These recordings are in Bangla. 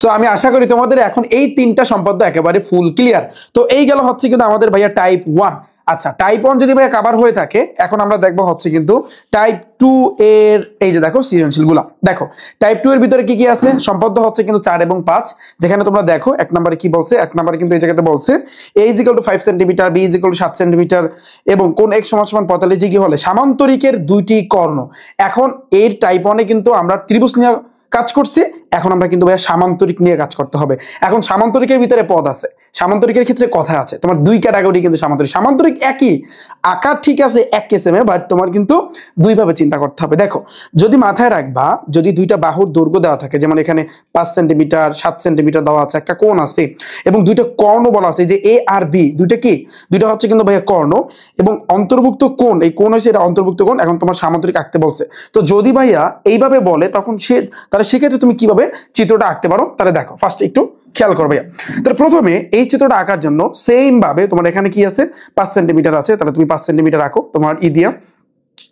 সো আমি আশা করি তোমাদের এখন এই তিনটা সম্পদ একেবারে ফুল ক্লিয়ার। তো এই গেল হচ্ছে কিন্তু আমাদের ভাইয়া টাইপ 1। আচ্ছা, টাইপ 1 যদি ভাইয়া কভার হয়ে থাকে, এখন আমরা দেখবো হচ্ছে কিন্তু টাইপ 2 এর এই যে দেখো সৃজনশীলগুলা। দেখো টাইপ 2 এর ভিতরে কি কি আছে, সম্পদ হচ্ছে কিন্তু 4 এবং 5। যেখানে তোমরা দেখো এক নম্বরে কি বলছে, এক নম্বরে কিন্তু এই জায়গাতে বলছে a = 5 সেন্টিমিটার, b = 7 সেন্টিমিটার এবং কোণ x = 45 ডিগ্রি হলে সামান্তরিকের দুইটি কর্ণ। এখন এর টাইপ 1 এ কিন্তু আমরা ত্রিভুজ নিয়ে কাজ করছি, এখন আমরা কিন্তু ভাইয়া সামান্তরিক নিয়ে কাজ করতে হবে। এখন সামান্তরিকের ভিতরে পদ আছে, সামান্তরিকের ক্ষেত্রে কথা আছে, তোমার দুই ক্যাটাগরি কিন্তু সামান্তরিক। সামান্তরিক একই আকার ঠিক আছে এক কিসিমে, বাট তোমার কিন্তু দুই ভাবে চিন্তা করতে হবে। দেখো যদি মাথায় রাখবা, যদি দুইটা বাহুর দৈর্ঘ্য দেওয়া থাকে, যেমন এখানে 5 সেন্টিমিটার 7 সেন্টিমিটার দেওয়া আছে, একটা কোণ আছে এবং দুইটা কর্ণ বলা আছে যে এ আর বি, দুইটা কি, দুইটা হচ্ছে কিন্তু ভাইয়া কর্ণ এবং অন্তর্ভুক্ত কোণ, এই কোণ হচ্ছে এটা অন্তর্ভুক্ত কোণ। এখন তোমার সামান্তরিক আঁকতে বলছে, তো যদি ভাইয়া এইভাবে বলে তখন তাহলে সেক্ষেত্রে তুমি কিভাবে চিত্রটা আঁকতে পারো, তাহলে দেখো ফার্স্ট একটু খেয়াল করবে। তাহলে প্রথমে এই চিত্রটা আঁকার জন্য সেম ভাবে তোমার এখানে কি আছে 5 সেন্টিমিটার আছে, তাহলে তুমি 5 সেন্টিমিটার আঁকো তোমার দিয়া।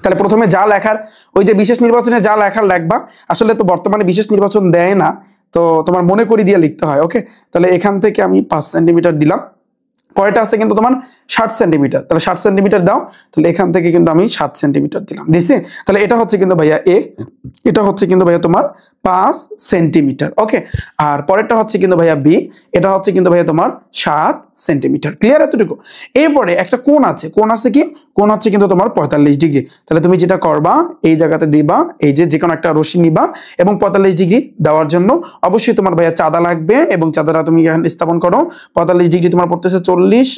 তাহলে প্রথমে যা লেখার, ওই যে বিশেষ নির্বাচনে যা লেখার লিখবা, আসলে তো বর্তমানে বিশেষ নির্বাচন দেয় না, তো তোমার মনে করি দিয়ে লিখতে হয়। ওকে, তাহলে এখান থেকে আমি 5 সেন্টিমিটার দিলাম। পরেরটা আছে কিন্তু তোমার 60 সেন্টিমিটার, তাহলে 60 সেন্টিমিটার দাও, তাহলে এখান থেকে কিন্তু আমি 7 সেন্টিমিটার দিলাম, দিছি। তাহলে এটা হচ্ছে কিন্তু ভাইয়া এ, এটা হচ্ছে কিন্তু ভাইয়া তোমার 5 সেন্টিমিটার। ওকে, আর পরেরটা হচ্ছে কিন্তু ভাইয়া বি, এটা হচ্ছে কিন্তু ভাইয়া তোমার 7 সেন্টিমিটার। ক্লিয়ার এতটুকু? এরপরে একটা কোণ আছে, কোণ আছে কি, কোণ হচ্ছে কিন্তু তোমার 45 ডিগ্রি। তাহলে তুমি যেটা করবা, এই জায়গাতে দিবা, এই যে কোনো একটা রশ্মি নিবা এবং 45 ডিগ্রি দেওয়ার জন্য অবশ্যই তোমার ভাইয়া চাঁদা লাগবে এবং চাঁদাটা তুমি এখানে স্থাপন করো। 45 ডিগ্রি তোমার পড়তেছে 40,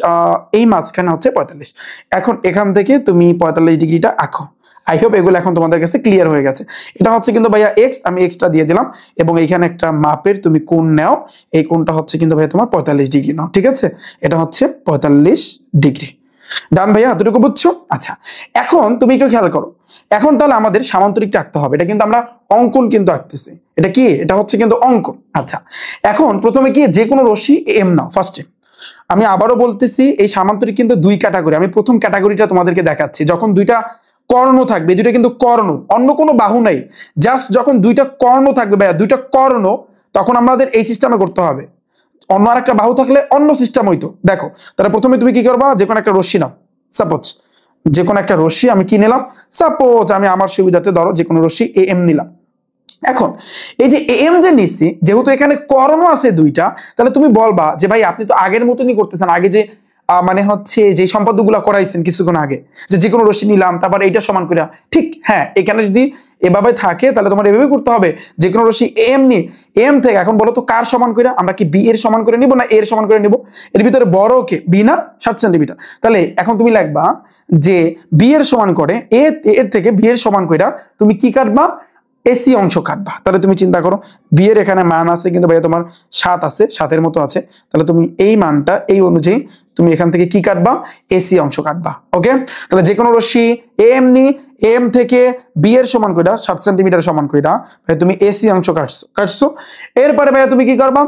এই মাঝখানে হচ্ছে 45। এখন এখান থেকে তুমি 45 ডিগ্রিটা আঁকো। আই হোপ এগুলো এখন তোমাদের কাছে ক্লিয়ার হয়ে গেছে। এটা হচ্ছে কিন্তু ভাইয়া এক্স, আমি এক্সটা দিয়ে দিলাম এবং এইখানে একটা মাপের তুমি কোণ নাও, এই কোণটা হচ্ছে কিন্তু ভাইয়া তোমার 45 ডিগ্রি নাও, ঠিক আছে? এটা হচ্ছে 45 ডিগ্রি। ডান ভাইয়া, এতটুকু বুঝছো? আচ্ছা, এখন তুমি একটু খেয়াল করো, এখন তাহলে আমাদের সামান্তরিকটা আঁকতে হবে। এটা কিন্তু আমরা অঙ্কন কিন্তু আঁকতেছি, এটা কি, এটা হচ্ছে কিন্তু অঙ্কন। আচ্ছা, এখন প্রথমে কি, যে কোনো রশ্মি এম নাও ফার্স্টে। আমি আবারও বলতেছি, এই সামান্তরিক কিন্তু দুই ক্যাটাগরি। আমি প্রথম ক্যাটাগরিটা তোমাদেরকে দেখাচ্ছি, যখন দুইটা কর্ণ থাকবে, দুইটা কিন্তু কর্ণ, অন্য কোনো বাহু নাই, জাস্ট যখন দুইটা কর্ণ থাকবে ভাইয়া, দুইটা কর্ণ, তখন আমাদের এই সিস্টেমে করতে হবে। অন্য আর একটা বাহু থাকলে অন্য সিস্টেম হইতো। দেখো, তাহলে প্রথমে তুমি কি করবা, যে কোনো একটা রশ্মি নাও, সাপোজ যে কোনো একটা রশ্মি আমি কি নিলাম, সাপোজ আমি আমার সুবিধাতে ধরো যে কোনো রশ্মি এ এম নিলাম। এখন এই যে এম যে নিচ্ছি, যেহেতু এখানে কর্ণ আছে দুইটা, তাহলে তুমি বলবা যে ভাই আপনি তো আগের মতনই করতেছেন, আগে যে মানে হচ্ছে যে সম্পাদ্যগুলো করাইছেন কিছুক্ষণ আগে, যে কোনো রশ্মি নিলাম তারপর এইটা সমান করে, ঠিক হ্যাঁ, এখানে যদি এভাবে থাকে তাহলে তোমার এভাবে করতে হবে, যে কোনো রশ্মি এম নিয়ে, এম থেকে এখন বলো তো কার সমান করে, আমরা কি বি এর সমান করে নিব না এর সমান করে নিব? এর ভিতরে বড় কে, বি না 7 সেন্টিমিটার। তাহলে এখন তুমি লিখবা যে বি এর সমান করে, এর থেকে বি এর সমান করে তুমি কি কাটবা, এসি অংশ কাটবা। তাহলে তুমি চিন্তা করো, বি এর এখানে মান আছে কিন্তু ভাইয়া তোমার 7 আছে, 7-এর মতো আছে, তাহলে তুমি এই মানটা এই অনুযায়ী তুমি এখান থেকে কি কাটবা, এসি অংশ কাটবা। ওকে, তাহলে যে কোনো রশ্মি এম নি, এম থেকে বি এর সমান কইরা 7 সেন্টিমিটার সমান কইরা ভাই তুমি এসি অংশ কাটছো। এরপরে ভাইয়া তুমি কি করবা,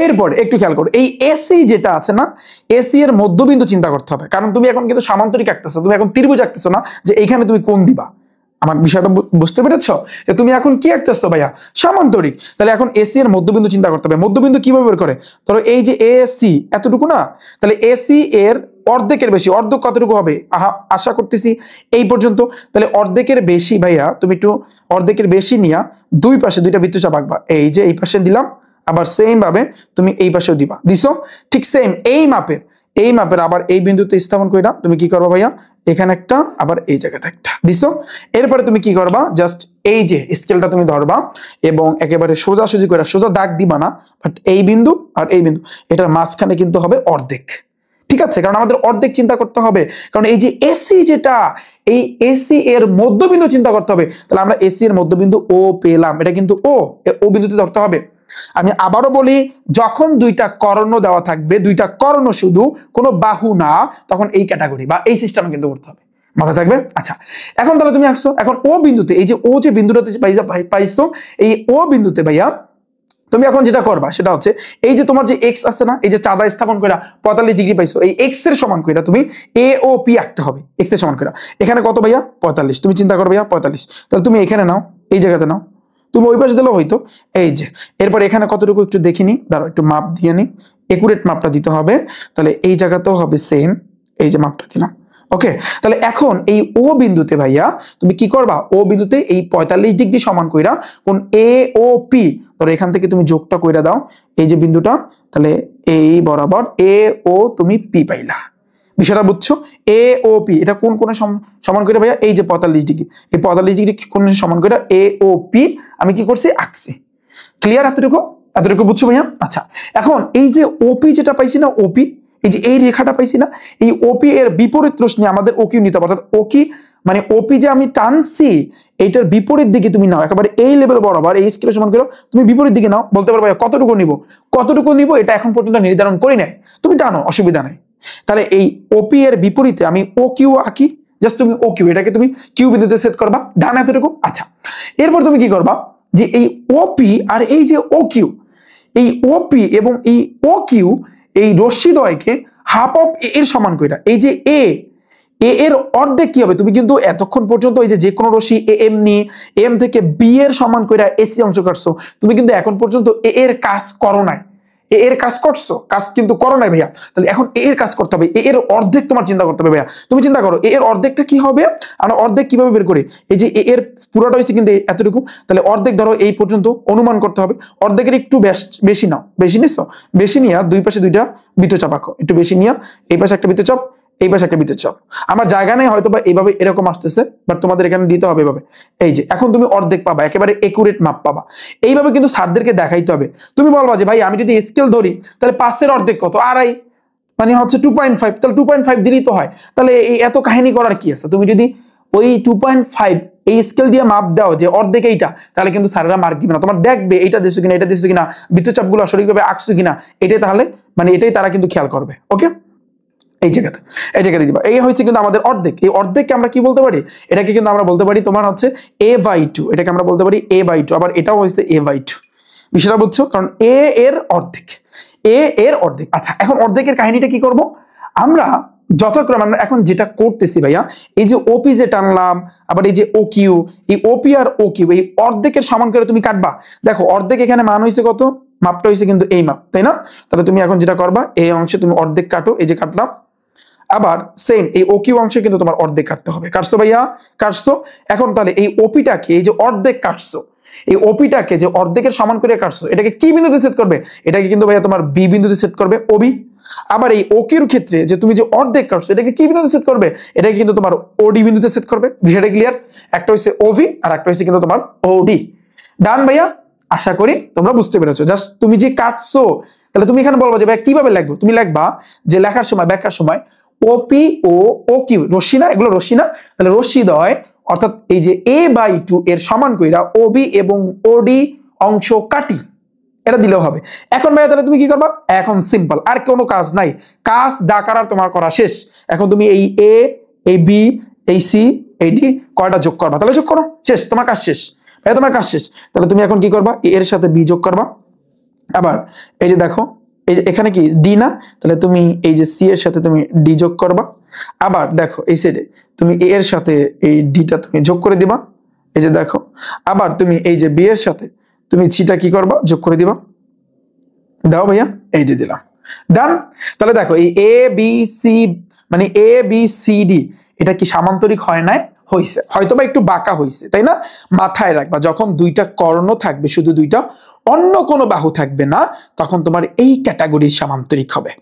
এরপরে একটু খেয়াল করো, এই এসি যেটা আছে না, এসি এর মধ্যবিন্দু চিন্তা করতে হবে, কারণ তুমি এখন কিন্তু সামান্তরিক আঁকতেছো, তুমি এখন ত্রিভুজ আঁকতেছো না যে এইখানে তুমি কোণ দিবা। আমার বিষয়টা বুঝতে পেরেছো? যে তুমি এখন কি আঁকতেছো ভাইয়া, সামান্তরিক। তাহলে এখন এসি এর মধ্যবিন্দু চিন্তা করতে হবে। মধ্যবিন্দু কিভাবে বের করে, ধরো এই যে এসি এতটুকু না, তাহলে এসি এর অর্ধেকের বেশি, অর্ধেক কতটুকু হবে, আশা করতেছি এই পর্যন্ত। তাহলে অর্ধেকের বেশি ভাইয়া, তুমি একটু অর্ধেকের বেশি নিয়া দুই পাশে দুইটা বৃত্তচাপ আঁকবা। এই যে এই পাশে দিলাম, আবার সেম ভাবে তুমি এই পাশেও দিবা, দিছো, ঠিক সেম এই মাপের আবার এই বিন্দুতে স্থাপন কইরা তুমি কি করবা ভাইয়া, এখানে একটা আবার এই জায়গাতে একটা দিছো। এরপরে তুমি কি করবা, জাস্ট এই যে স্কেলটা তুমি ধরবা এবং একেবারে সোজাসুজি করে, সোজা দাগ দিবা না, বাট এই বিন্দু আর এই বিন্দু এটার মাঝখানে কিন্তু হবে অর্ধেক, ঠিক আছে? কারণ আমাদের অর্ধেক চিন্তা করতে হবে, কারণ এই যে এসি যেটা, এই এসি এর মধ্যবিন্দু চিন্তা করতে হবে। তাহলে আমরা এসি এর মধ্যবিন্দু ও পেলাম, এটা কিন্তু ও বিন্দুতে ধরতে হবে। আমি আবারও বলি, যখন দুইটা কর্ণ দেওয়া থাকবে, দুইটা কর্ণ শুধু, কোনো বাহু না, তখন এই ক্যাটাগরি বা এই সিস্টেমে কিন্তু করতে হবে, মাথায় থাকবে। আচ্ছা, এখন তাহলে তুমি আসছো, এখন ও বিন্দুতে, এই যে ও যে বিন্দুটাতে পাইছো, এই ও বিন্দুতে ভাইয়া তুমি এখন যেটা করবা সেটা হচ্ছে, এই যে তোমার যে এক্স আছে না, এই যে চাঁদা স্থাপন করে 45 ডিগ্রি পাইছো, এই এক্স এর সমান করে তুমি এ ও পি আঁকতে হবে, এক্স এর সমান করে। এখানে কত ভাইয়া, 45, তুমি চিন্তা করো ভাইয়া 45, তাহলে তুমি এখানে নাও, এই জায়গাতে নাও, তুমি ওই পাশে দিলেও হইতো। এই যে এরপর এখানে কতটুকু একটু দেখিনি, দাঁড়াও একটু মাপ দিয়ে নি, একুরেট মাপটা দিতে হবে। তাহলে এই জায়গাতেও হবে সেম, এই যে মাপটা দিলাম। ওকে, তাহলে এখন এই ও বিন্দুতে ভাইয়া তুমি কি করবা, ও বিন্দুতে এই 45 ডিগ্রি সমান কইরা কোন এ ও পি, ধরো এখান থেকে তুমি যোগটা কইরা দাও এই যে বিন্দুটা, তাহলে এই বরাবর এ ও তুমি পি পাইলা। বিষয়টা বুঝছো? এ ও পি এটা কোন কোণে সমান করে ভাইয়া, এই যে 45 ডিগ্রি, এই 45 ডিগ্রি কোণে সমান করে এ ও পি আমি কি করছি, আঁকছি। ক্লিয়ার? এতটুকু এতটুকু বুঝছো ভাইয়া? আচ্ছা, এখন এই যে ওপি যেটা পাইছি না, ওপি এই যে এই রেখাটা পাইছি না, এই ওপি এর বিপরীত রশ্মি আমাদের ওকিউ নিতে হবে। অর্থাৎ ওকি মানে ওপি যে আমি টানছি এইটার বিপরীত দিকে তুমি নাও, একেবারে এই লেভেল বরাবর এই স্কেলের সমান করো, তুমি বিপরীত দিকে নাও। বলতে পারো ভাইয়া কতটুকু নিব, কতটুকু নিব এটা এখন পর্যন্ত নির্ধারণ করি নাই, তুমি টানো, অসুবিধা নাই। তাহলে এই ওপি এর বিপরীতে আমি ও কিউ আঁকি, জাস্ট তুমি ও কিউ এটাকে তুমি কিউ বিন্দুতে সেট করবা, ডান এতটুকু। আচ্ছা, এরপর তুমি কি করবা, যে এই ওপি আর এই যে ও কিউ, এই ওপি এবং এই ও কিউ এই রশ্মিদ্বয়কে হাফ অফ এর সমান কইরা এই যে এ এর অর্ধেক কি হবে, তুমি কিন্তু এতক্ষণ পর্যন্ত এই যে কোনো রশ্মি এ এম নিয়ে এম থেকে বি এর সমান কইরা এসি অংশ কাটছো, তুমি কিন্তু এখন পর্যন্ত এ এর কাজ করো নাই, এ এর কাজ করছো, কাজ কিন্তু করো নাই ভাইয়া। তাহলে এখন এ এর কাজ করতে হবে, এ এর অর্ধেক তোমার চিন্তা করতে হবে ভাইয়া। তুমি চিন্তা করো এ এর অর্ধেকটা কি হবে, আমরা অর্ধেক কিভাবে বের করি, এই যে এ এর পুরোটা হয়েছে কিন্তু এতটুকু, তাহলে অর্ধেক ধরো এই পর্যন্ত অনুমান করতে হবে, অর্ধেকের একটু বেশি নাও, বেশি নিছো, বেশি নিয়া দুই পাশে দুইটা বৃত্তচাপ আঁকো, একটু বেশি নিয়া এই পাশে একটা বৃত্তচাপ, এই পাশে একটা বৃত্তচাপ। আমার জায়গা নেই হয়তো বা এইভাবে এরকম আসতেছে, বাট তোমাদের এখানে দিতে হবে এভাবে। এই যে এখন তুমি অর্ধেক পাবা, একেবারে একুরেট মাপ পাবা। এইভাবে কিন্তু স্যারদেরকে দেখাইতে হবে। তুমি বলবা যে ভাই আমি যদি স্কেল ধরি তাহলে 5 অর্ধেক কত, আড়াই, মানে হচ্ছে 2.5, তাহলে 2.5 দিলেই তো হয়। তাহলে এই এত কাহিনী করার কি আছে, তুমি যদি ওই 2.5 এই স্কেল দিয়ে মাপ দাও যে অর্ধেক এইটা, তাহলে কিন্তু স্যারেরা মার্ক দিবে না, তোমার দেখবে এইটা দিছো কিনা, এটা দিছো কিনা, বৃত্তচাপগুলো সঠিকভাবে আঁকছো কিনা, এটাই তাহলে মানে এটাই তারা কিন্তু খেয়াল করবে। ওকে, এই জায়গাতে দিবা। এই হচ্ছে কিন্তু আমাদের অর্ধেক, এই অর্ধেককে আমরা কি বলতে পারি, এটাকে কিন্তু আমরা বলতে পারি তোমার হচ্ছে a/2, এটাকে আমরা বলতে পারি a/2, আবার এটাও হচ্ছে a/2। বিষয়টা বুঝছো? কারণ এ এর অর্ধেক, এ এর অর্ধেক। আচ্ছা, এখন অর্ধেকের কাহিনীটা কি করব আমরা, যথাক্রমে আমরা এখন যেটা করতেছি ভাইয়া, এই যে ওপি যে টানলাম, আবার এই যে ও কিউ, এই ওপি আর ও কিউ এই অর্ধেকের সমান করে তুমি কাটবা। দেখো অর্ধেক এখানে মান হয়েছে কত, মাপটা হয়েছে কিন্তু এই মাপ, তাই না? তাহলে তুমি এখন যেটা করবা, এই অংশে তুমি অর্ধেক কাটো, এই যে কাটলাম। আবার সেম এই ও কিউ অংশে কিন্তু তোমার অর্ধেক কাটতে হবে। কাটছো ভাইয়া? কাটছো। এখন তাহলে এই ওপিটাকে এই যে অর্ধেক কাটছো, এই ওপিটাকে যে অর্ধেকের সমান করে কাটছো, এটাকে কি বিন্দুতে সেট করবে, এটাকে কিন্তু ভাইয়া তোমার বি বিন্দুতে সেট করবে, ওবি। আবার এই ও কিউর ক্ষেত্রে যে তুমি যে অর্ধেক কাটছো, এটাকে কি বিন্দুতে সেট করবে, এটাকে কিন্তু তোমার ওডি বিন্দুতে সেট করবে। বিষয়টা ক্লিয়ার? একটা হচ্ছে ওভি আর একটা হচ্ছে কিন্তু তোমার ওডি। ডান ভাইয়া? আশা করি তোমরা বুঝতে পেরেছো। জাস্ট তুমি যে কাটছো, তাহলে তুমি এখানে বলবো যে ভাই কিভাবে লিখবো, তুমি লিখবা যে লেখার সময়, ব্যাখ্যার সময় ওপি ও ও কিউ রশ্মি না, এগুলো রশ্মি না, তাহলে রশ্মিদ্বয় অর্থাৎ এই যে a/2 এর সমান কইরা ওবি এবং ওডি অংশ কাটি, এটা দিলেও হবে। এখন ভাইয়া তাহলে তুমি কি করবা, এখন সিম্পল, আর কোনো কাজ নাই, কাজ দা করার তোমার করা শেষ। এখন তুমি এই এ, এই বি, এই সি, এই ডি কয়টা যোগ করবা, তাহলে যোগ করো, শেষ, তোমার কাজ শেষ ভাইয়া, তোমার কাজ শেষ। তাহলে তুমি এখন কি করবা, এর সাথে বি যোগ করবা। আবার এই যে দেখো এই যে এখানে কি ডি না, তাহলে তুমি এই যে সি এর সাথে তুমি ডি যোগ করবা। আবার দেখো এই সাইডে তুমি এ এর সাথে এই ডিটা তুমি যোগ করে দিবা, এই যে দেখো। আবার তুমি এই যে বি এর সাথে তুমি সিটা কি করবা, যোগ করে দিবা। দাও ভাইয়া, এই যে দিলাম, ডান। তাহলে দেখো এই এ বি সি মানে এ বি সি ডি এটা কি সামান্তরিক হয় নাই, হইছে, হয়তোবা একটু বাঁকা হইছে, তাই না? মাথায় রাখবা যখন দুইটা কর্ণ থাকবে, শুধু দুইটা, অন্য কোনো বাহু থাকবে না, তখন তোমার এই ক্যাটাগরির সামান্তরিক হবে।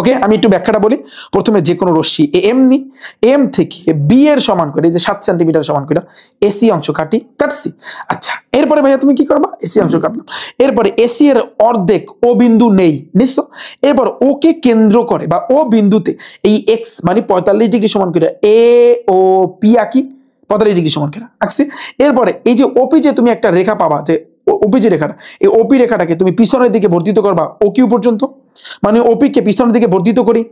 ওকে, আমি একটু ব্যাখ্যাটা বলি। প্রথমে যে কোনো রশ্মি এম নি, এম থেকে বি এর সমান করে যে 7 সেন্টিমিটার সমান করে এসি অংশ কাটছি। আচ্ছা, এরপরে ভাইয়া তুমি কি করবা, এসি অংশ কাটলাম, এরপরে এসি এর অর্ধেক ও বিন্দু নেই নিশ্চয়, এরপর ওকে কেন্দ্র করে বা ও বিন্দুতে এই এক্স মানে 45 ডিগ্রি সমান করে এ ও পি আঁকি, 45 ডিগ্রি সমান করে আঁকছি। এরপরে এই যে ওপি যে তুমি একটা রেখা পাবা, যে ওপি যে রেখাটা, এই ওপি রেখাটাকে তুমি পিছনের দিকে বর্ধিত করবা ও কিউ পর্যন্ত, মানে ওপি কে পিছনের দিকে বর্ধিত করি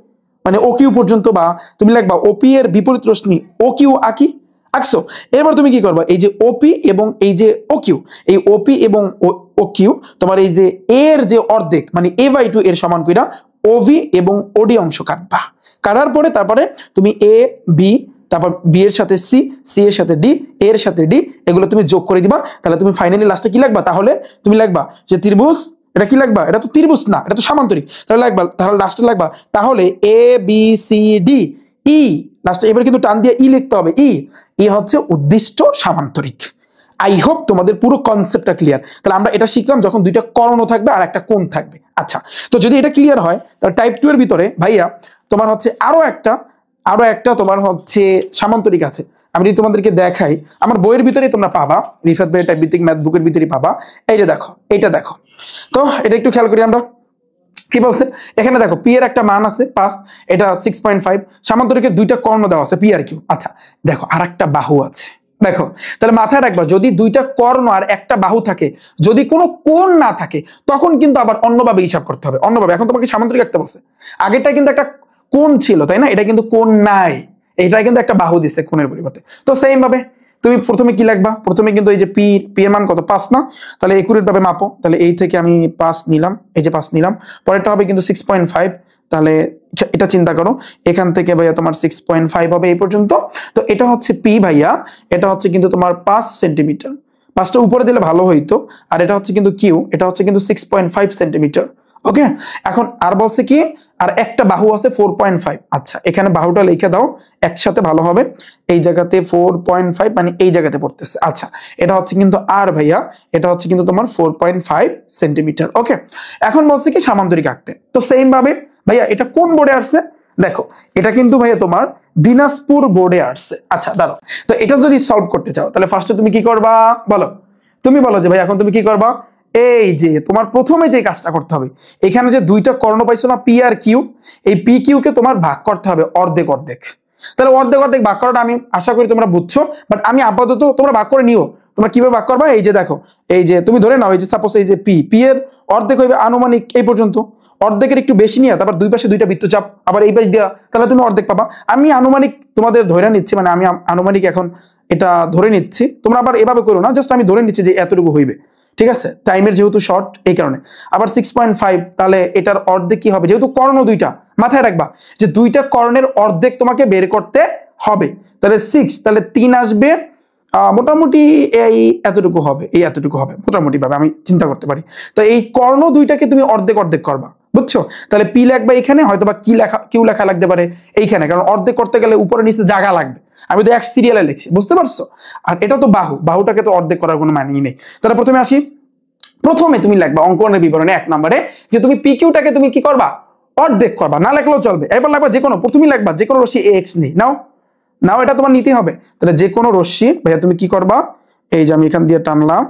মানে ও কিউ পর্যন্ত, বা তুমি লিখবা ওপি এর বিপরীত রশ্মি ও কিউ আঁকছো। এরপর তুমি কি করবা, এই যে ওপি এবং এই যে ও কিউ, এই ওপি এবং ও কিউ তোমার এই যে এর যে অর্ধেক মানে a/2 এর সমান কইরা ওভি এবং ওডি অংশ কাটবা। কাটার পরে তারপরে তুমি এ বি তারপর বি এর সাথে সি, সি এর সাথে ডি, এর সাথে ডি, এগুলো তুমি যোগ করে দিবা। তাহলে তুমি ফাইনালি লাস্টে কি লিখবা, তাহলে তুমি লিখবা যে ত্রিভুজ, এটা কি লিখবা, এটা তো ত্রিভুজ না, এটা তো সামান্তরিক। তাহলে লিখবা, তাহলে লাস্টে লিখবা তাহলে A B C D E, লাস্টে এবার কিন্তু টান দিয়ে ই লিখতে হবে, ই, ই হচ্ছে উদ্দিষ্ট সামান্তরিক। আই হোপ তোমাদের পুরো কনসেপ্টটা ক্লিয়ার। তাহলে আমরা এটা শিখলাম যখন দুইটা কর্ণ থাকবে আর একটা কোণ থাকবে। আচ্ছা, তো যদি এটা ক্লিয়ার হয় তাহলে টাইপ 2 এর ভিতরে ভাইয়া তোমার হচ্ছে আরো একটা তোমার হচ্ছে সামান্তরিক আছে। আমি যদি তোমাদেরকে দেখাই, আমার বইয়ের ভিতরে তোমরা পাবা, রিফাত ভাই টাইপ ভিত্তিক ম্যাথ বুকের ভিতরে পাবা। এই যে দেখো, এটা দেখো, তো এটা একটু খেয়াল করি আমরা কি বলছে এখানে। দেখো পি এর একটা মান আছে 5, এটা 6.5, সামান্তরিকের দুইটা কর্ণ দেওয়া আছে পি আর কিউ। আচ্ছা দেখো আর একটা বাহু আছে, দেখো তাহলে মাথায় রাখবা যদি দুইটা কর্ণ আর একটা বাহু থাকে, যদি কোনো কোণ না থাকে তখন কিন্তু আবার অন্যভাবে হিসাব করতে হবে, অন্যভাবে। এখন তোমাকে সামান্তরিক একটা বলছে, আগেরটা কিন্তু একটা কোণ ছিল তাই না, এটা কিন্তু কোণ নাই, এটা কিন্তু একটা বাহু দিচ্ছে কোণের পরিবর্তে। তো সেম ভাবে তুমি প্রথমে কি লিখবা, প্রথমে কিন্তু এই যে পি, পি এর মান কত 5 না, তাহলে একুরেট ভাবে মাপো। তাহলে এই থেকে আমি 5 নিলাম, এই যে 5 নিলাম, পরেরটা হবে কিন্তু 6.5। তাহলে এটা চিন্তা করো, এখান থেকে ভাইয়া তোমার 6.5 হবে এই পর্যন্ত। তো এটা হচ্ছে পি ভাইয়া, এটা হচ্ছে কিন্তু তোমার 5 সেন্টিমিটার, 5টা উপরে দিলে ভালো হইতো। আর এটা হচ্ছে কিন্তু কিউ, এটা হচ্ছে কিন্তু 6.5 সেন্টিমিটার। ওকে, এখন আর বলছে কি আর একটা বাহু আছে 4.5। আচ্ছা এখানে বাহুটা লিখে দাও একসাথে ভালো হবে, এই জায়গাতে 4.5 মানে এই জায়গাতে পড়তেছে। আচ্ছা এটা হচ্ছে কিন্তু আর ভাইয়া, এটা হচ্ছে কিন্তু তোমার 4.5 সেন্টিমিটার। ওকে, এখন বলছে কি সামান্তরিক আঁকতে। তো সেম ভাবে ভাইয়া এটা কোন বোর্ডে আসছে, দেখো এটা কিন্তু ভাইয়া তোমার দিনাজপুর বোর্ডে আসছে। আচ্ছা দাঁড়াও, তো এটা যদি সলভ করতে চাও তাহলে ফার্স্টে তুমি কি করবা বলো, তুমি বলো যে ভাই এখন তুমি কি করবা। এই যে তোমার প্রথমে যে কাজটা করতে হবে, এখানে যে দুইটা কর্ণ পাইছো না পি আর কিউ, এই পি কিউ কে তোমার ভাগ করতে হবে অর্ধেক অর্ধেক। তাহলে অর্ধেক অর্ধেক ভাগ করাটা আমি আশা করি তোমরা বুঝছো, বাট আমি আপাতত তোমরা ভাগ করে নিও। তোমরা কিভাবে ভাগ করবা, এই যে দেখো, এই যে তুমি ধরে নাও এই যে সাপোজ এই যে পি, পি এর অর্ধেক হইবে আনুমানিক এই পর্যন্ত, অর্ধেকের একটু বেশি নিয়ে তারপর দুই পাশে দুইটা বৃত্তচাপ আবার এই পাশ দেওয়া, তাহলে তুমি অর্ধেক পাবা। আমি আনুমানিক তোমাদের ধরে নিচ্ছি, মানে আমি আনুমানিক এখন এটা ধরে নিচ্ছি, তোমরা আবার এভাবে করো না, জাস্ট আমি ধরে নিচ্ছি যে এতটুকু হইবে, ঠিক আছে, টাইমের যেহেতু শর্ট এই কারণে। আবার 6.5, তাহলে এটার অর্ধেক কি হবে, যেহেতু কর্ণ দুইটা, মাথায় রাখবা যে দুইটা কর্ণের অর্ধেক তোমাকে বের করতে হবে। তাহলে 6, তাহলে 3 আসবে, মোটামুটি এই এতটুকু হবে, এই এতটুকু হবে মোটামুটি ভাবে আমি চিন্তা করতে পারি। তো এই কর্ণ দুইটাকে তুমি অর্ধেক অর্ধেক করবা, বুঝছো। তাহলে পি লেখবা এখানে, হয়তো বা কি লেখা কিউ লেখা লাগতে পারে এইখানে, কারণ অর্ধেক করতে গেলে উপরে নিচে জায়গা লাগবে। আমি তো এক সিরিয়ালে লিখছি, বুঝতে পারছো। আর এটা তো বাহু, বাহুটাকে তো অর্ধেক করার কোনো মানেই নেই। তাহলে প্রথমে আসি, প্রথমে তুমি লিখবা অঙ্কনের বিবরণে 1 নম্বরে যে তুমি পি কিউটাকে তুমি কি করবা অর্ধেক করবা, না লেখলেও চলবে। এরপর লাগবা যে কোনো, প্রথমেই লাগবা যে কোনো রশ্মি এক্স নেই, নাও নাও এটা তোমার নিতে হবে। তাহলে যে কোনো রশ্মি ভাইয়া তুমি কি করবা, এই যে আমি এখান দিয়ে টানলাম,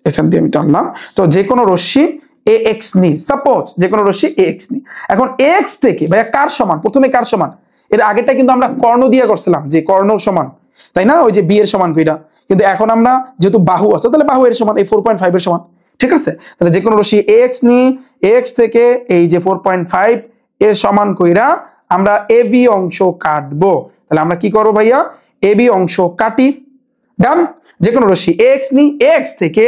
এখান দিয়ে আমি টানলাম, তো যে কোনো রশ্মি এ এক্স নি, সাপোজ যে কোনো রশ্মি এ এক্স নি। এখন এক্স থেকে ভাইয়া কার সমান, প্রথমে কার সমান, এর আগেরটা কিন্তু আমরা কর্ণ দিয়ে করছিলাম যে কর্ণ সমান, তাই না, ওই যে বি এর সমান কইটা। কিন্তু এখন আমরা যেহেতু বাহু আছে তাহলে বাহু এর সমান, এই 4.5 এর সমান, ঠিক আছে। তাহলে যে কোনো রশ্মি এ এক্স নি, এক্স থেকে এই যে 4.5 এর সমান কইরা আমরা এ বি অংশ কাটবো। তাহলে আমরা কি করবো ভাইয়া, এ বি অংশ কাটি, ডান। যে কোনো রশ্মি এক্স নি, এক্স থেকে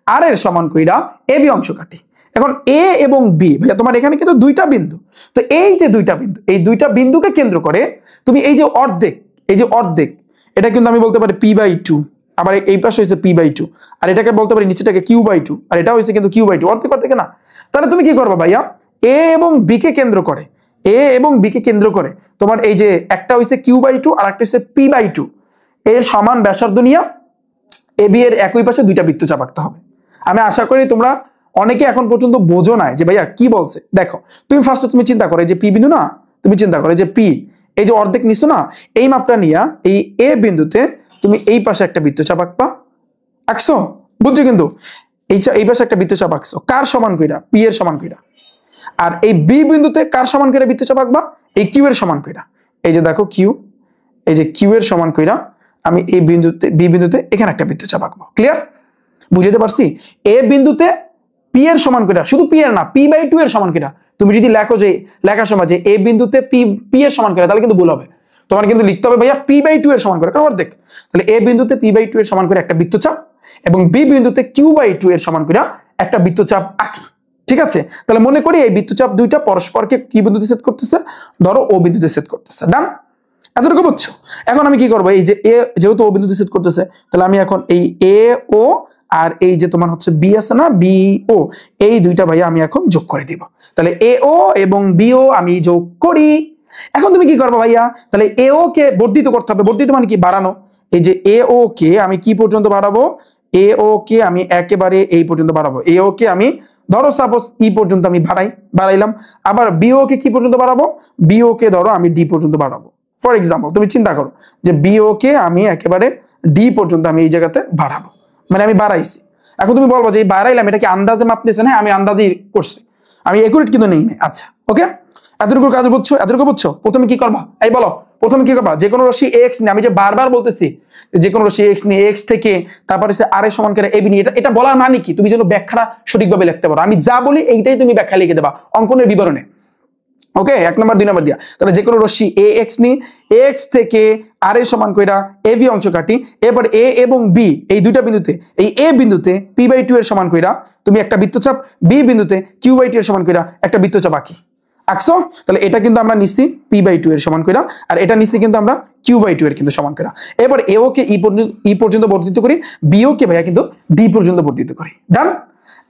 আর এর সমান কইরা এ বি অংশ কাটি। এখন এ এবং বি ভাইয়া তোমার এখানে কিন্তু দুইটা বিন্দু, তো এই যে দুইটা বিন্দু, এই দুইটা বিন্দুকে কেন্দ্র করে তুমি এই যে অর্ধেক, এই যে অর্ধেক, এটা কিন্তু আমি বলতে পারি p/2, আবার এই পাশে হয়েছে p/2, আর এটাকে বলতে পারি নিচেটাকে q/2, আর এটা হয়েছে কিন্তু q/2, অর্ধেক অর্ধেক না। তাহলে তুমি কি করবা ভাইয়া, এ এবং বি কে কেন্দ্র করে, এ এবং বি কে কেন্দ্র করে তোমার এই যে একটা হয়েছে q/2 আর একটা হচ্ছে p/2, এর সমান ব্যাসার্ধ নিয়ে এ বি এর একই পাশে দুইটা বৃত্তচাপ আঁকতে হবে। আমি আশা করি তোমরা অনেকে এখন পর্যন্ত বোঝো না যে ভাইয়া কি বলছে। দেখো তুমি ফার্স্টে তুমি চিন্তা করো যে পি বিন্দু না, তুমি চিন্তা করো যে পি, এই যে অর্ধেক নিছো না, এই মাপটা নিয়ে এই এ বিন্দুতে তুমি এই পাশে একটা বৃত্তচাপ আঁকবা, আঁকছো, বুঝছো, কিন্তু এই পাশে একটা বৃত্তচাপ আঁকছো কার সমান কইরা, পি এর সমান কইরা। আর এই বি বিন্দুতে কার সমান কইরা বৃত্তচাপ আঁকবা, এই কিউ এর সমান কইরা। এই যে দেখো কিউ, এই যে কিউ এর সমান কইরা আমি এই বিন্দুতে, বি বিন্দুতে এখানে একটা বৃত্তচাপ আঁকবো। ক্লিয়ার, বুঝতে পারছি। এ বিন্দুতে পি এর সমান কইরা, শুধু পি এর না, p/2 এর সমান কইরা। তুমি যদি লেখো যে লেখার সময় যে এ বিন্দুতে পি এর সমান কইরা, তাহলে কিন্তু ভুল হবে। তোমার কিন্তু লিখতে হবে ভাইয়া p/2 এর সমান করে, কারণ অর্ধেক। তাহলে এ বিন্দুতে p/2 এর সমান করে একটা বৃত্তচাপ এবং বি বিন্দুতে q/2 এর সমান করে একটা বৃত্তচাপ আঁকি, ঠিক আছে। তাহলে মনে করি এই বৃত্তচাপ দুইটা পরস্পরকে কি বিন্দুতে ছেদ করতেছে, ধরো ও বিন্দুতে ছেদ করতেছে, ডান। এতটুকু বুঝছো? এখন আমি কি করবো, এই যে এ যেহেতু ও বিন্দুতে ছেদ করতেছে, তাহলে আমি এখন এই এ ও আর এই যে তোমার হচ্ছে বি আছে না, বি ও, এই দুইটা ভাইয়া আমি এখন যোগ করে দিব। তাহলে এ ও এবং বি ও আমি যোগ করি। এখন তুমি কি করবো ভাইয়া, তাহলে এ ও কে বর্ধিত করতে হবে। বর্ধিত মানে কি, বাড়ানো। এই যে এ ও কে আমি কি পর্যন্ত বাড়াবো, এ ও কে আমি একেবারে এই পর্যন্ত বাড়াবো। এ ও কে আমি ধরো সাপোজ ই পর্যন্ত আমি বাড়াইলাম। আবার বিও কে কি পর্যন্ত বাড়াবো, বিও কে ধরো আমি ডি পর্যন্ত বাড়াবো। ফর এক্সাম্পল তুমি চিন্তা করো যে বিও কে আমি একেবারে ডি পর্যন্ত আমি এই জায়গাতে বাড়াবো, মানে আমি বাড়াইছি। এখন তুমি বলবো যে এই বাড়াইলাম এটা কি আন্দাজে মাপ নিয়েছে? না, আমি আন্দাজেই করছি, আমি একুরেট কিন্তু নেই নাই। আচ্ছা ওকে, এতটুকু কাজ বুঝছো? এতটুকু বুঝছো? প্রথমে কি করবা, এই বলো প্রথমে কি করবা, যে কোনো রাশি এক্স নিয়ে, আমি যে বারবার বলতেছি যে কোনো রাশি এক্স নিয়ে, এক্স থেকে তারপর হচ্ছে আর এর সমান করে এবি নিয়ে, এটা বলার মানে কি, তুমি যেন ব্যাখ্যাটা সঠিকভাবে লিখতে পারো। আমি যা বলি এইটাই তুমি ব্যাখ্যা লিখে দেবা অঙ্কনের বিবরণে। ওকে, 1 নম্বর 2 নম্বর দিয়া। তাহলে যে কোনো রশ্মি এ এক্স নি, এক্স থেকে আর এর সমান কইরা এ বি অংশ কাটি, এবার এ এবং বি এই দুইটা বিন্দুতে, এই এ বিন্দুতে p/2 এর সমান কইরা তুমি একটা বৃত্তচাপ, বি বিন্দুতে q/2 এর সমান কইরা একটা বৃত্তচাপ আঁকছো। তাহলে এটা কিন্তু আমরা নিচ্ছি p/2 এর সমান কইরা, আর এটা নিচ্ছি কিন্তু আমরা q/2 এর কিন্তু সমান কইরা। এবার এও কে ই পর্যন্ত বর্ধিত করি, বিও কে ভাইয়া কিন্তু ডি পর্যন্ত বর্ধিত করি। ডান?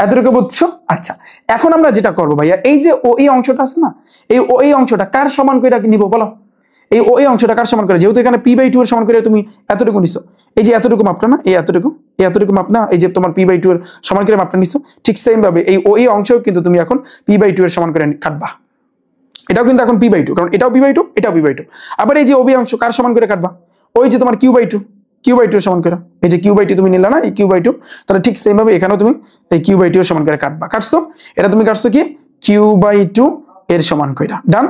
এতটুকু বুঝছো? আচ্ছা, এখন আমরা যেটা করবো ভাইয়া, এই যে ও এই অংশটা আছে না, এই অংশটা কার সমান করে নিব বলো? এই অংশটা কার সমান করে, যেহেতু এখানে p/2 এর সমান করে তুমি এতটুকু নিছো, এই যে এতটুকু মাপটা না, এই এতটুকু মাপ না, এই যে তোমার p/2 এর সমান করে মাপটা নিছো, ঠিক সেম ভাবে এই অংশও কিন্তু তুমি এখন p/2 এর সমান করে কাটবা। এটাও কিন্তু এখন p/2, কারণ এটাও p/2, এটাও p/2। আবার এই যে ওবি অংশ কার সমান করে কাটবা, ওই যে তোমার q/2 এর সমান করে, এই যে q/2 তুমি নিলা না, এই q/2, তাহলে ঠিক সেম ভাবে এখানেও তুমি এই q/2 এর সমান করে কাটবা। কাটছো, এটা তুমি কাটছো কি q/2 এর সমান কইরা। ডান?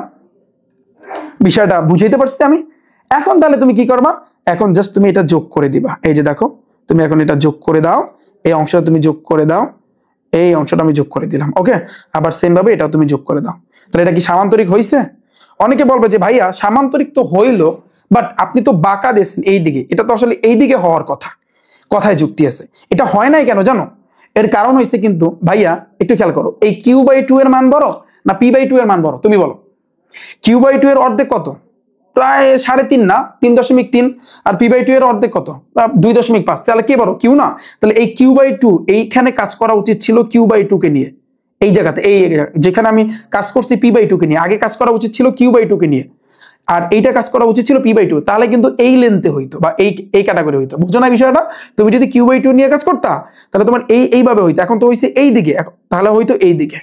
বিষয়টা বুঝাইতে পারছি আমি? এখন তাহলে তুমি কি করবা, এখন জাস্ট তুমি এটা যোগ করে দিবা। এই যে দেখো, তুমি এখন এটা যোগ করে দাও, এই অংশটা তুমি যোগ করে দাও, এই অংশটা আমি যোগ করে দিলাম। ওকে, আবার সেম ভাবে এটাও তুমি যোগ করে দাও। তাহলে এটা কি সামান্তরিক হইছে? অনেকে বলবে যে ভাইয়া সামান্তরিক তো হইলো, বাট আপনি তো বাঁকা দিয়েছেন এই দিকে, এটা তো আসলে এই দিকে হওয়ার কথা, কথায় যুক্তি আছে। এটা হয় নাই কেন জানো? এর কারণ হইছে কিন্তু ভাইয়া, একটু খেয়াল করো, এই q/2 এর মান বড় না p/2 এর মান বড়? তুমি বলো। q/2 এর অর্ধেক কত? প্রায় 3.5 না, 3.3। আর p/2 এর অর্ধেক কত? 2.5। তাহলে কে বড়, কিউ না? তাহলে এই q/2 এইখানে কাজ করা উচিত ছিল q/2 কে নিয়ে, এই জায়গাতে, এই যেখানে আমি কাজ করছি p/2 কে নিয়ে, আগে কাজ করা উচিত ছিল q/2 কে নিয়ে, আর এইটা কাজ করা উচিত ছিল p/2। তাহলে কিন্তু এই লেন্থে হইতো বা এই ক্যাটাগরি হইতো। বুঝছো না বিষয়টা? তুমি যদি q/2 নিয়ে কাজ করতা তাহলে তোমার এইভাবে হইতো, এখন তো হইছে এই দিকে, তাহলে হইতো এই দিকে।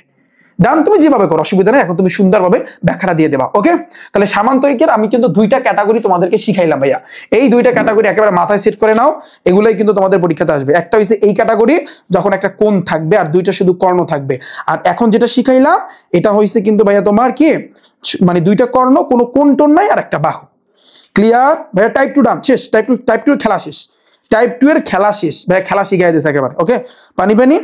ডান? তুমি যেভাবে করো অসুবিধা নেই, এখন তুমি সুন্দরভাবে ব্যাখ্যাটা দিয়ে দেবা। ওকে, তাহলে সামান্তরিকের আমি কিন্তু 2টা ক্যাটাগরি তোমাদেরকে শিখাইলাম ভাইয়া। এই 2টা ক্যাটাগরি একেবারে মাথায় সেট করে নাও, এগুলাই কিন্তু তোমাদের পরীক্ষাতে আসবে। একটা হইছে এই ক্যাটাগরি, যখন একটা কোণ থাকবে আর 2টা শুধু কর্ণ থাকবে। আর এখন যেটা শিখাইলাম এটা হইছে কিন্তু ভাইয়া তোমার কি, মানে 2টা কর্ণ, কোনো কোণ টোন নাই, আর একটা বাহু। ক্লিয়ার ভাইয়া? টাইপ 2 ডান শেষ, টাইপ 2 এর খেলা শেষ, টাইপ 2 এর খেলা শেষ ভাইয়া, খেলা শিখাই দিয়েছে একেবারে। ওকে, পানি।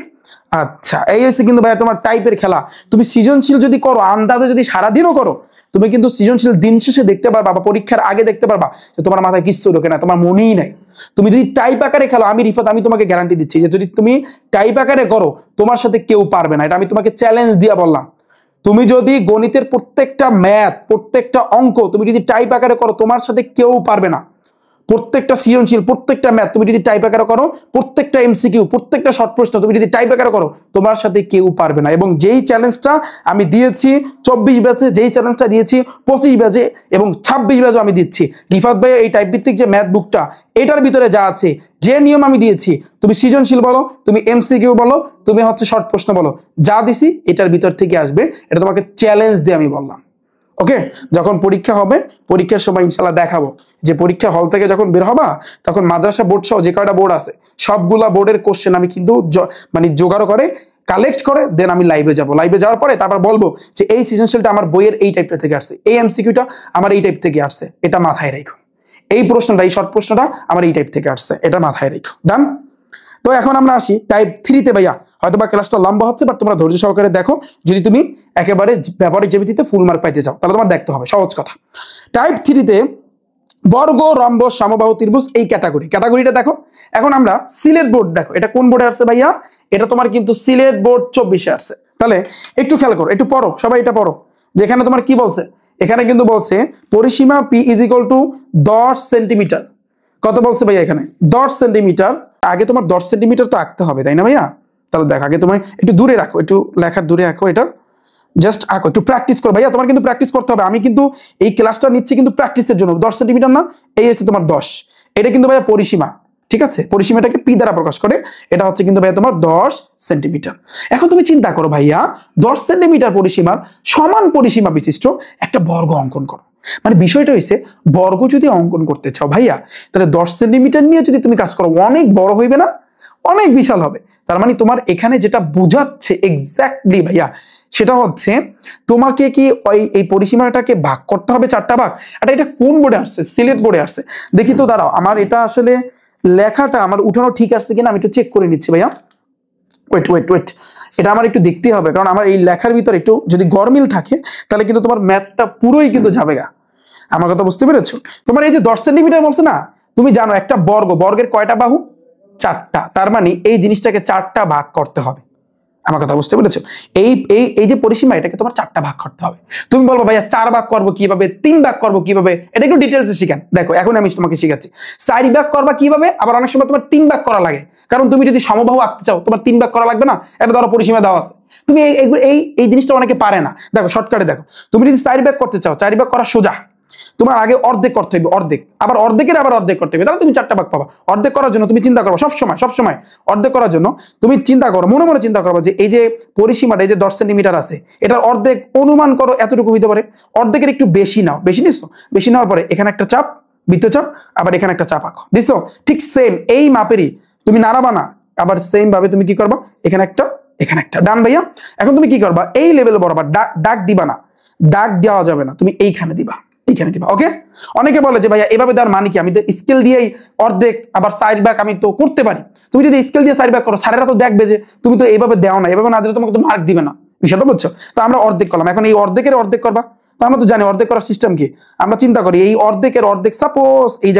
আচ্ছা, এই হচ্ছে কিন্তু ভাইয়া তোমার টাইপের খেলা। তুমি সৃজনশীল যদি করো, আন্দাজে যদি সারাদিনও করো, তুমি কিন্তু সৃজনশীল দিন শেষে দেখতে পারবা বা পরীক্ষার আগে দেখতে পারবা যে তোমার মাথায় কিচ্ছু ঢোকে না, তোমার মনেই নাই। তুমি যদি টাইপ আকারে খেলো, আমি রিফাত, আমি তোমাকে গ্যারান্টি দিচ্ছি যে যদি তুমি টাইপ আকারে করো, তোমার সাথে কেউ পারবে না। এটা আমি তোমাকে চ্যালেঞ্জ দিয়ে বললাম। তুমি যদি গণিতের প্রত্যেকটা ম্যাথ, প্রত্যেকটা অঙ্ক তুমি যদি টাইপ আকারে করো, তোমার সাথে কেউ পারবে না। প্রত্যেকটা সৃজনশীল, প্রত্যেকটা ম্যাথ তুমি যদি টাইপ আকারে করো, প্রত্যেকটা এমসিকিউ, প্রত্যেকটা শর্ট প্রশ্ন তুমি যদি টাইপ আকারে করো, তোমার সাথে কেউ পারবে না। এবং যেই চ্যালেঞ্জটা আমি দিয়েছি 24 ব্যাচে, যেই চ্যালেঞ্জটা দিয়েছি 25 ব্যাচে এবং 26 ব্যাচে আমি দিচ্ছি, রিফাত ভাই এই টাইপ ভিত্তিক যে ম্যাথ বুকটা, এটার ভিতরে যা আছে, যে নিয়ম আমি দিয়েছি, তুমি সৃজনশীল বলো, তুমি এমসিকিউ বলো, তুমি হচ্ছে শর্ট প্রশ্ন বলো, যা দিছি এটার ভিতর থেকে আসবে। এটা তোমাকে চ্যালেঞ্জ দিয়ে আমি বললাম। ওকে, যখন পরীক্ষা হবে, পরীক্ষার সময় ইনশাল্লাহ দেখাবো যে পরীক্ষার হল থেকে যখন বের হবা, তখন মাদ্রাসা বোর্ড সহ যে কয়টা বোর্ড আছে সবগুলা বোর্ডের কোশ্চেন আমি কিন্তু মানে জোগাড় করে, কালেক্ট করে দেন আমি লাইভে যাব। লাইভে যাওয়ার পরে তারপর বলবো যে এই সৃজনশীলটা আমার বইয়ের এই টাইপটা থেকে আসছে, এই এমসিকিউটা আমার এই টাইপ থেকে আসছে, এটা মাথায় রেখো। এই প্রশ্নটা, এই শর্ট প্রশ্নটা আমার এই টাইপ থেকে আসছে, এটা মাথায় রেখো। ডান? তো এখন আমরা আসি টাইপ 3 তে ভাইয়া। হয়তো বা ক্লাসটা লম্বা হচ্ছে, বাট তোমরা ধৈর্য সহকারে দেখো। যদি তুমি একেবারে ব্যবহারিক জ্যামিতিতে ফুল মার্ক পাইতে চাও, তাহলে তোমার দেখতে হবে। সহজ কথা, টাইপ 3 তে বর্গ, রম্বস, সমবাহু, ত্রিভুজ, এই ক্যাটাগরিটা দেখো। এখন আমরা সিলেট বোর্ড দেখো, এটা কোন বোর্ডে আসছে ভাইয়া? এটা তোমার কিন্তু সিলেট বোর্ড 24-এ আসছে। তাহলে একটু খেয়াল করো, একটু পড়ো সবাই, এটা পড়ো, যেখানে তোমার কি বলছে, এখানে কিন্তু বলছে পরিসীমা P is equal two 10 centimetre. কত বলছে ভাইয়া এখানে? 10 সেন্টিমিটার। আগে তোমার 10 সেন্টিমিটার তো আঁকতে হবে, তাই না ভাইয়া? তাহলে দেখ, আগে তোমায় একটু দূরে রাখো, একটু লেখার দূরে রাখো, এটা জাস্ট আঁকো, একটু প্র্যাকটিস করো ভাইয়া। তোমার কিন্তু প্র্যাকটিস করতে হবে। আমি কিন্তু এই ক্লাসটা নিচ্ছি কিন্তু প্র্যাকটিসের জন্য। 10 সেন্টিমিটার না, এই হচ্ছে তোমার 10। এটা কিন্তু ভাইয়া পরিসীমা, ঠিক আছে? পরিসীমাটাকে পি দ্বারা প্রকাশ করে। এটা হচ্ছে কিন্তু ভাইয়া তোমার 10 সেন্টিমিটার। এখন তুমি চিন্তা করো ভাইয়া, 10 সেন্টিমিটার পরিসীমার সমান পরিসীমা বিশিষ্ট একটা বর্গ অঙ্কন করো। মানে বিষয়টা হয়েছে, বর্গ যদি অঙ্কন করতে চাও ভাইয়া, তাহলে 10 সেন্টিমিটার নিয়ে যদি তুমি কাজ করো, অনেক বড় হইবে না? অনেক বিশাল হবে। তার মানে তোমার এখানে যেটা বোঝাচ্ছে এক্স্যাক্টলি ভাইয়া, সেটা হচ্ছে তোমাকে কি এই পরিসীমাটাকে ভাগ করতে হবে 4টা ভাগ। আর এটা কোন বোর্ডে আসছে? সিলেট বোর্ডে আসছে। দেখি তো, দাঁড়াও, আমার এটা আসলে লেখাটা আমার উঠানো ঠিক আসছে কিনা আমি একটু চেক করে নিচ্ছি ভাইয়া। ওয়েট, এটা আমার একটু দেখতে হবে, কারণ আমার এই লেখার ভিতরে একটু যদি গরমিল থাকে তাহলে কিন্তু তোমার ম্যাথটা পুরোই কিন্তু যাবে গা। আমার কথা বুঝতে পেরেছো? তোমার এই যে 10 সেন্টিমিটার বলছে না, তুমি জানো একটা বর্গের কয়টা বাহু? 4টা। তার মানে এই জিনিসটাকে 4টা ভাগ করতে হবে। আমার কথা বুঝতে পেরেছো? এই এই এই যে পরিসীমা, এটাকে তোমার 4টা ভাগ করতে হবে। তুমি বলবো ভাইয়া 4 ভাগ করবো কিভাবে, 3 ভাগ করবো কিভাবে? এটা একটু ডিটেলসে শিখেন। দেখো, এখন আমি তোমাকে শিখাচ্ছি 4 ভাগ করবা কিভাবে। আবার অনেক সময় তোমার 3 ভাগ করা লাগে, কারণ তুমি যদি সমবাহু আঁকতে চাও তোমার 3 ভাগ করা লাগবে না? এটা ধরো পরিসীমা দেওয়া আছে, তুমি এই জিনিসটা অনেকে পারে না। দেখো, শর্টকাটে দেখো, তুমি যদি 4 ভাগ করতে চাও, 4 ভাগ করা সোজা। তোমার আগে অর্ধেক করতে হবে, অর্ধেক, আবার অর্ধেকের আবার অর্ধেক করতে হবে, তাহলে তুমি 4টা ভাগ পাবা। অর্ধেক করার জন্য তুমি চিন্তা করো সবসময় অর্ধেক করার জন্য তুমি চিন্তা করো, মনে মনে চিন্তা করো যে এই যে পরিসীমাটা, এই যে 10 সেন্টিমিটার আছে, এটার অর্ধেক অনুমান করো এতটুকু হইতে পারে। অর্ধেকের একটু বেশি নাও, বেশি নিচ্ছো, বেশি নেওয়ার পরে এখানে একটা চাপ, বৃত্তচাপ, আবার এখানে একটা চাপ আঁকো, দিছো? ঠিক সেম এই মাপেরই তুমি নাড়াবা না, আবার সেম ভাবে তুমি কি করবা, এখানে একটা ডান ভাইয়া। এখন তুমি কি করবা, এই লেভেল বরাবর দাগ দিবা না, দাগ দেওয়া যাবে না, তুমি এইখানে দিবা, ওকে? অনেকে বলে যে ভাইয়া এভাবে দেওয়ার মানে কি? আমি তো স্কেল দিয়েই অর্ধেক আবার 4 ভাগ আমি তো করতে পারি। তুমি যদি স্কেল দিয়ে 4 ভাগ করো, স্যারেরা তো দেখবে যে তুমি তো এইভাবে দেও না, এভাবে না দিলে তোমাকে তো মার্ক দিবে না। বিষয়টা বুঝছো? তো আমরা অর্ধেক করলাম, এখন এই অর্ধেকের অর্ধেক করবা। তো আমরা তো জানি অর্ধেক করার সিস্টেম কি। আমরা চিন্তা করি এই অর্ধেকের অর্ধেক, সাপোজ এই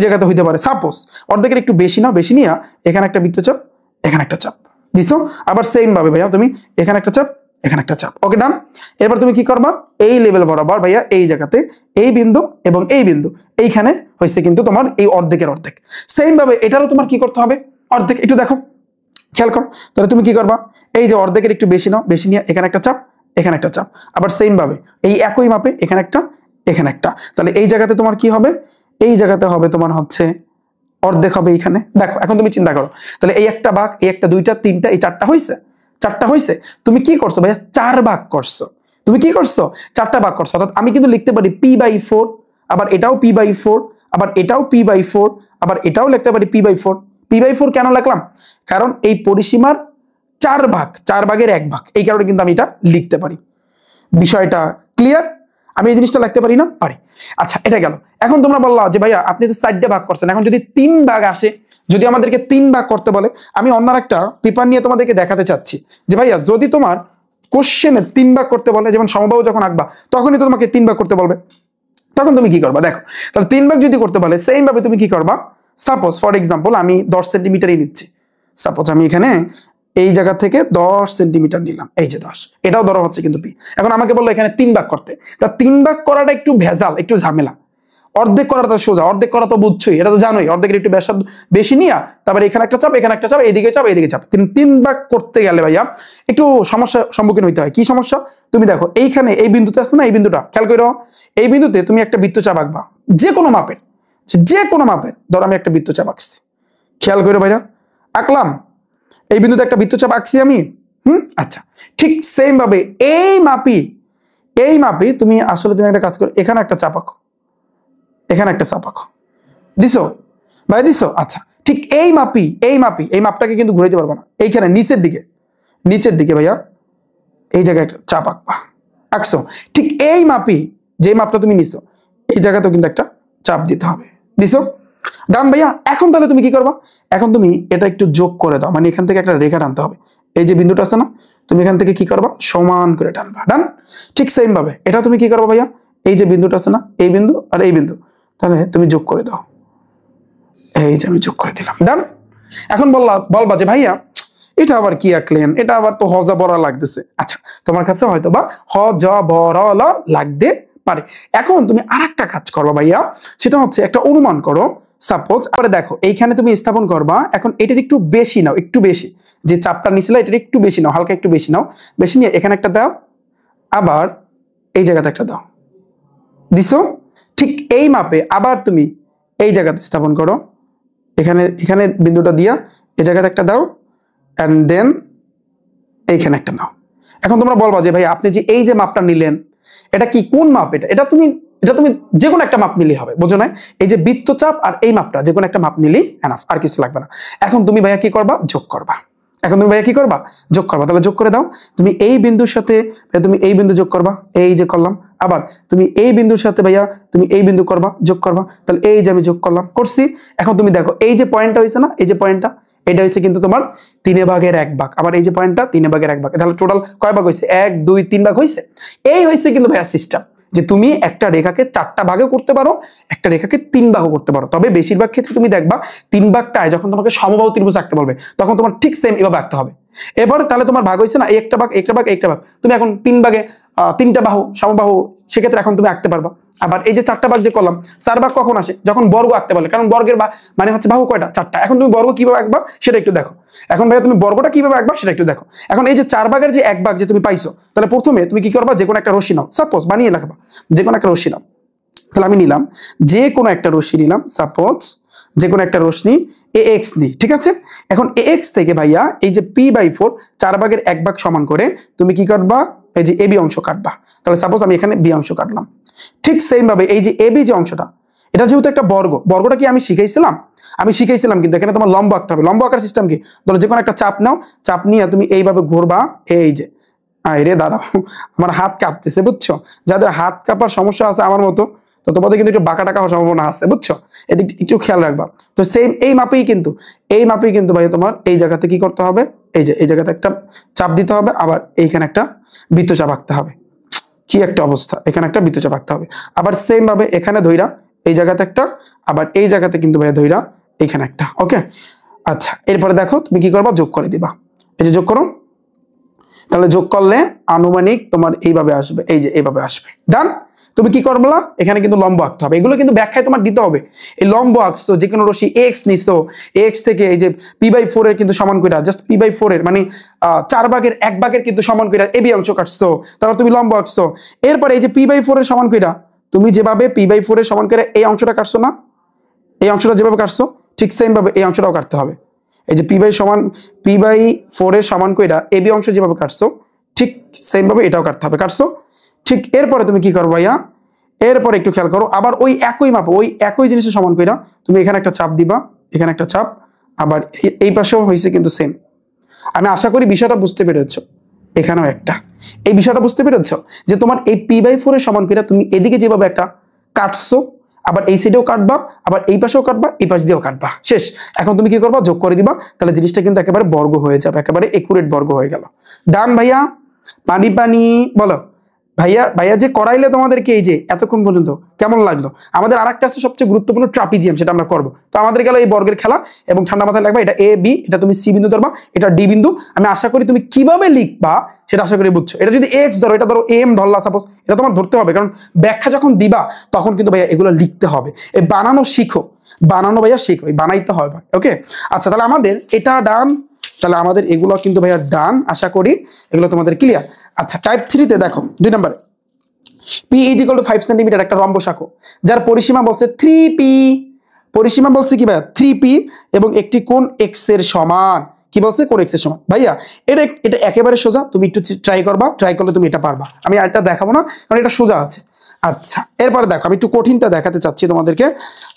জায়গাতে হইতে পারে, সাপোজ অর্ধেকের একটু বেশি নাও, বেশি নিয়ে এখানে একটা বৃত্তচাপ, এখানে একটা চাপ দিছো। আবার সেম ভাবে ভাইয়া তুমি এখানে একটা চাপ, এখানে একটা চাপ, ওকে ডান। এরপর তুমি কি করবা, এই লেভেল বরাবর ভাইয়া এই জায়গাতে এই বিন্দু এবং এই বিন্দু, এইখানে হয়েছে কিন্তু তোমার এই অর্ধেকের অর্ধেক। সেম ভাবে এটারও তোমার কি করতে হবে, অর্ধেক। একটু দেখো, খেয়াল করো, তাহলে তুমি কি করবা, এই যে অর্ধেকের একটু বেশি নাও, বেশি নিয়ে এখানে একটা চাপ, এখানে একটা চাপ, আবার সেম ভাবে এই একই মাপে এখানে একটা, এখানে একটা। তাহলে এই জায়গাতে তোমার কি হবে, এই জায়গাতে হবে তোমার হচ্ছে অর্ধেক হবে এইখানে। দেখো, এখন তুমি চিন্তা করো, তাহলে এই একটা ভাগ, এই একটা, দুইটা, তিনটা, এই 4টা হয়েছে, 4টা হয়েছে। তুমি কি করছো ভাইয়া, 4 ভাগ করছো। তুমি কি করছো, 4টা ভাগ করছো। অর্থাৎ আমি কিন্তু লিখতে পারি p/4, আবার এটাও p/4, আবার এটাও p/4, আবার এটাও লিখতে পারি p/4। p/4 কেন লিখলাম? কারণ এই পরিসীমার 4 ভাগ, 4 ভাগের 1 ভাগ, এই কারণে কিন্তু আমি এটা লিখতে পারি। বিষয়টা ক্লিয়ার? আমি এই জিনিসটা লিখতে পারি না? পারি। আচ্ছা, এটা গেল। এখন তোমরা বললা যে ভাইয়া আপনি তো 4টা ভাগ করছেন, এখন যদি 3 ভাগ আসে, যদি আমাদেরকে 3 ভাগ করতে বলে, আমি অন্য একটা পেপার নিয়ে তোমাদেরকে দেখাতে চাচ্ছি যে ভাইয়া যদি তোমার কোশ্চেনে 3 ভাগ করতে বলে, যেমন সমবাহু যখন আঁকবা তখনই তো তোমাকে 3 ভাগ করতে বলবে, তখন তুমি কি করবা? দেখো, তাহলে 3 ভাগ যদি করতে বলে, সেম ভাবে তুমি কি করবা, সাপোজ ফর এক্সাম্পল আমি 10 সেন্টিমিটারই নিচ্ছি। সাপোজ আমি এখানে এই জায়গা থেকে 10 সেন্টিমিটার নিলাম, এই যে 10, এটাও ধরো হচ্ছে কিন্তু পি। এখন আমাকে বললো এখানে 3 ভাগ করতে, তা 3 ভাগ করাটা একটু ভেজাল, একটু ঝামেলা। অর্ধেক করাটা তো সোজা, অর্ধেক করা তো বুঝছোই, এটা তো জানোই, অর্ধেকের একটু বেশি নিয়া, তারপরে এখানে একটা চাপ, এখানে একটা চাপ, এইদিকে চাপ, এইদিকে চাপ। 3 ভাগ করতে গেলে ভাইয়া একটু সমস্যার সম্মুখীন হইতে হয়। কি সমস্যা? তুমি দেখো এইখানে এই বিন্দুতে আছে না, এই বিন্দুটা খেয়াল করো, এই বিন্দুতে তুমি একটা বৃত্তচাপ আঁকবা, যে কোনো মাপের, ধরো আমি একটা বৃত্তচাপ আঁকছি, খেয়াল করো ভাইয়া, আঁকলাম এই বিন্দুতে একটা বৃত্তচাপ আঁকছি আমি। আচ্ছা, ঠিক সেম ভাবে এই মাপি তুমি আসলে তুমি একটা কাজ করো, এখানে একটা চাপ আঁকো, এখানে একটা চাপ আঁকো, দিছো ভাই, দিছো? আচ্ছা, ঠিক এই মাপটাকে কিন্তু ঘুরাইতে পারবো না, এইখানে নিচের দিকে ভাইয়া এই জায়গায় একটা চাপ আঁকবা, আঁকছো। ঠিক এই যে মাপটা তুমি নিছো, এই জায়গাতেও কিন্তু একটা চাপ দিতে হবে, দিছো? ডান ভাইয়া। এখন তাহলে তুমি কি করবা, এখন তুমি এটা একটু যোগ করে দাও, মানে এখান থেকে একটা রেখা টানতে হবে, এই যে বিন্দুটা আছে না, তুমি এখান থেকে কি করবা, সমান করে টানবা, ডান। ঠিক সেম ভাবে এটা তুমি কি করবা ভাইয়া, এই যে বিন্দুটা আছে না, এই বিন্দু আর এই বিন্দু, তাহলে তুমি যোগ করে দাও, এই যে আমি যোগ করে দিলাম, ডান। এখন বলবা যে ভাইয়া এটা আবার কি আঁকলেন, এটা আবার তো হজা বরা লাগতেছে। আচ্ছা, তোমার কাছে হয়তো বা হজ বরল লাগতে পারে। এখন তুমি আরেকটা কাজ করবা ভাইয়া, সেটা হচ্ছে একটা অনুমান করো। সাপোজ আবার দেখো এইখানে তুমি স্থাপন করবা, এখন এটার একটু বেশি নাও, একটু বেশি, যে চাপটা নিছিলে এটার একটু বেশি নাও, হালকা একটু বেশি নাও, বেশি নিয়ে এখানে একটা দাও, আবার এই জায়গাতে একটা দাও, দিছো। ঠিক এই মাপে আবার তুমি এই জায়গাতে স্থাপন করো, এখানে এখানে বিন্দুটা দিয়া এই জায়গাতে একটা দাও, অ্যান্ড দেন এইখানে একটা নাও। এখন তোমরা বলবা যে ভাই আপনি যে এই যে মাপটা নিলেন এটা কি, কোন মাপ? এটা তুমি যে কোনো একটা মাপ নিলেই হবে, বুঝো না? এই যে বৃত্তচাপ আর এই মাপটা যে কোনো একটা মাপ নিলেই এনাফ, আর কিছু লাগবে না। এখন তুমি ভাইয়া কি করবা, যোগ করবা। এখন তুমি ভাইয়া কি করবা, যোগ করবা। তাহলে যোগ করে দাও, তুমি এই বিন্দুর সাথে তুমি এই বিন্দু যোগ করবা, এই যে করলাম। আবার তুমি এই বিন্দুর সাথে ভাইয়া তুমি এই বিন্দু করবা, যোগ করবা। তাহলে এই যে আমি যোগ করলাম, করছি। এখন তুমি দেখো এই যে পয়েন্টটা হয়েছে না, এই যে পয়েন্টটা, এটা হচ্ছে কিন্তু তোমার 3/1 ভাগ। আবার এই যে পয়েন্টটা 3/1 ভাগ, তাহলে টোটাল কয় ভাগ হয়েছে, 1 2 3 ভাগ হয়েছে। এই হয়েছে কিন্তু ভাইয়া সিস্টেম, যে তুমি একটা রেখাকে 4টা ভাগে করতে পারো, একটা রেখাকে 3 ভাগও করতে পারো। তবে বেশিরভাগ ক্ষেত্রে তুমি দেখবা 3 ভাগটায় যখন তোমাকে সমবাহু ত্রিভুজ আঁকতে বলবে তখন তোমার ঠিক সেম এভাবে আঁকতে হবে। এবার তাহলে তোমার ভাগ হয়েছে না, একটা ভাগ একটা ভাগ একটা ভাগ, তুমি এখন 3 ভাগে 3টা বাহু সমবাহু, সেক্ষেত্রে এখন তুমি আঁকতে পারবা। আবার এই যে 4টা ভাগ যে করলাম, 4 ভাগ কখন আসে, যখন বর্গ আঁকতে বলে, কারণ বর্গের মানে হচ্ছে বাহু কয়টা, 4টা। এখন তুমি বর্গ কিভাবে আঁকবা সেটা একটু দেখো। এখন ভাইয়া তুমি বর্গটা কিভাবে আঁকবা সেটা একটু দেখো। এখন এই যে 4 ভাগের যে 1 ভাগ যে তুমি পাইছো, তাহলে প্রথমে তুমি কি করবা, যে কোনো একটা রশ্মি নাও, সাপোজ বানিয়ে রাখবা, যে কোনো একটা রশ্মি নাও। তাহলে আমি নিলাম যে কোনো একটা রশ্মি নিলাম, সাপোজ যে কোনো একটা রশ্মি AX নিই, ঠিক আছে। এখন AX থেকে ভাইয়া এই যে P/4 4 ভাগের 1 ভাগ সমান করে তুমি কি করবা, এই যে AB অংশ কাটবা। তাহলে সাপোজ আমি এখানে B অংশ কাটলাম। ঠিক সেম ভাবে এই যে AB যে অংশটা, এটা যেহেতু একটা বর্গটা কি আমি শিখাইছিলাম কিন্তু এখানে তোমার লম্ব আঁকতে হবে। লম্ব আঁকার সিস্টেম কি, ধরো যে কোনো একটা চাপ নাও, চাপ নিয়ে তুমি এইভাবে ঘুরবা, এই যে রে দাঁড়াও আমার হাত কাঁপতেছে, বুঝছো? যাদের হাত কাঁপার সমস্যা আছে আমার মতো, তো তোমাদের কিন্তু একটু বাঁকা টাকা হওয়ার সম্ভাবনা আছে, বুঝছো? এটা একটু খেয়াল রাখবা। তো সেম এই মাপেই কিন্তু ভাই তোমার এই জায়গাতে কি করতে হবে, এই যে এই জায়গাতে একটা চাপ দিতে হবে, আবার এইখানে একটা বৃত্তচাপ আঁকতে হবে। কি একটা অবস্থা, এখানে একটা বৃত্তচাপ আঁকতে হবে। আবার সেম ভাবে এখানে ধইরা এই জায়গাতে একটা, আবার এই জায়গাতে কিন্তু ভাই ধইরা এখানে একটা। ওকে, আচ্ছা, এরপরে দেখো তুমি কি করবা, যোগ করে দিবা। এই যে যোগ করো, তাহলে যোগ করলে আনুমানিক তোমার এইভাবে আসবে, এই যে এইভাবে আসবে। ডান। তুমি কি করবা, এখানে কিন্তু লম্ব আঁকতে হবে, এগুলো কিন্তু ব্যাখ্যায় তোমার দিতে হবে। এই লম্ব আঁকছো, যে কোনো রশ্মি AX নিছো, AX থেকে এই যে P/4 এর কিন্তু সমান কইরা, জাস্ট P/4 এর মানে 4 ভাগের 1 ভাগের কিন্তু সমান কইরা AB অংশ কাটছো, তারপর তুমি লম্ব আঁকছো। এরপরে এই যে P/4 এর সমান কইরা তুমি যেভাবে P/4 এর সমান করে এই অংশটা কাটছো না, এই অংশটা যেভাবে কাটছো ঠিক সেম ভাবে এই অংশটাও কাটতে হবে। এই যে P/4 এর সমান কইরা AB অংশ যেভাবে কাটছো ঠিক সেম ভাবে এটাও কাটতে হবে, কাটছো। ঠিক এরপরে তুমি কি করো ভাইয়া, এরপরে একটু খেয়াল করো, আবার ওই একই মাপ, ওই একই জিনিসের সমান কইরা তুমি এখানে একটা চাপ দিবা, এখানে একটা চাপ, আবার এই পাশেও হয়েছে কিন্তু সেম। আমি আশা করি বিষয়টা বুঝতে পেরেছো। এখানেও একটা, এই বিষয়টা বুঝতে পেরেছো যে তোমার এই P/4 এর সমান কইরা তুমি এদিকে যেভাবে একটা কাটছো, আবার এই সাইডেও কাটবা, আবার এই পাশেও কাটবা, এই পাশ দিয়েও কাটবা, শেষ। এখন তুমি কি করবা, যোগ করে দিবা, তাহলে জিনিসটা কিন্তু একেবারে বর্গ হয়ে যাবে, একেবারে একুরেট বর্গ হয়ে গেল। ডান ভাইয়া, পানি পানি বলো। ভাইয়া যে করাইলে তোমাদেরকে এই যে এতক্ষণ পর্যন্ত কেমন লাগলো? আমাদের আরেকটা আছে সবচেয়ে গুরুত্বপূর্ণ, ট্রাপিজিয়াম, সেটা আমরা করবো। তো আমাদের গেল এই বর্গের খেলা, এবং ঠান্ডা মাথায় লাগবে এটা A B, এটা তুমি C বিন্দু ধরবা, এটা D বিন্দু। আমি আশা করি তুমি কিভাবে লিখবা সেটা আশা করি বুঝছো। এটা যদি X ধরো, এটা ধরো M ধরলা সাপোজ, এটা তোমার ধরতে হবে, কারণ ব্যাখ্যা যখন দিবা তখন কিন্তু ভাইয়া এগুলো লিখতে হবে। এই বানানো শিখো, ভাইয়া শিখো, বানাইতে হবে। ওকে, আচ্ছা, তাহলে আমাদের এটা ডান, তাহলে আমাদের এগুলো কিন্তু ভাইয়া ডান, আশা করি এগুলো তোমাদের ক্লিয়ার। আচ্ছা, টাইপ 3 তে দেখো 2 নম্বরে P = 5 সেন্টিমিটার একটা রম্বস আঁকো, যার পরিসীমা বলছে 3P, পরিসীমা বলছে কি ভাইয়া 3P, এবং একটি কোণ X এর সমান। কি বলছে, কোণ X এর সমান। ভাইয়া এটা একেবারে সোজা, তুমি একটু ট্রাই করবা, ট্রাই করলে তুমি এটা পারবা। আমি এটা দেখাবো না কারণ এটা সোজা আছে। আচ্ছা, এরপরে দেখো আমি একটু কঠিনটা দেখাতে চাচ্ছি তোমাদেরকে।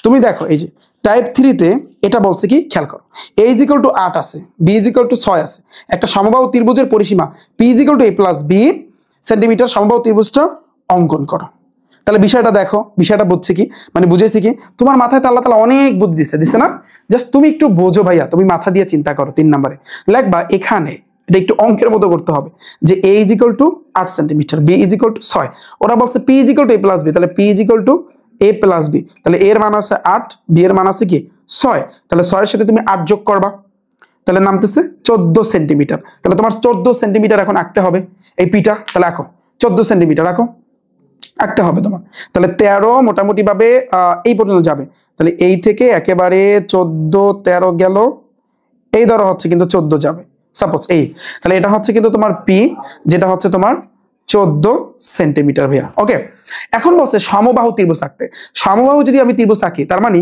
তুমি দেখো এই যে টাইপ 3 তে এটা বলছে কি, খেয়াল করো, A = 8 আছে, B = 6 আছে, একটা সমবাহু ত্রিভুজের পরিসীমা P = A+B সেন্টিমিটার, সমবাহু ত্রিভুজটা অঙ্কন করো। তাহলে বিষয়টা দেখো, বিষয়টা বুঝছে কি, মানে বুঝেছি কি, তোমার মাথায় তো আল্লাহ তাআলা অনেক বুদ্ধি দিছে না? জাস্ট তুমি একটু বোঝো ভাইয়া, তুমি মাথা দিয়ে চিন্তা করো। 3 নম্বরে লিখবা, এখানে এটা একটু অঙ্কের মতো করতে হবে, যে A = 8 সেন্টিমিটার, B = 6, ওরা বলছে P = A+B, তাহলে P = A+B, তাহলে A এর মান আছে 8, B এর মান আছে কি 6, তাহলে 6 এর সাথে তুমি 8 যোগ করবা, তাহলে নামতেছে 14 সেন্টিমিটার। তাহলে তোমার 14 সেন্টিমিটার এখন আঁকতে হবে এই পিটা। তাহলে আঁকো 14 সেন্টিমিটার আঁকো, আঁকতে হবে তোমার। তাহলে 13 মোটামুটি ভাবে এই পর্যন্ত যাবে। তাহলে এই থেকে একেবারে 14 13 গেল, এই ধরো হচ্ছে কিন্তু 14 যাবে সাপোজ এই। তাহলে এটা হচ্ছে কিন্তু তোমার পি, যেটা হচ্ছে তোমার 14 সেন্টিমিটার ভাইয়া। ওকে, এখন বলছে সমবাহু ত্রিভুজ আঁকতে। সমবাহু যদি আমি ত্রিভুজ আঁকি, তার মানে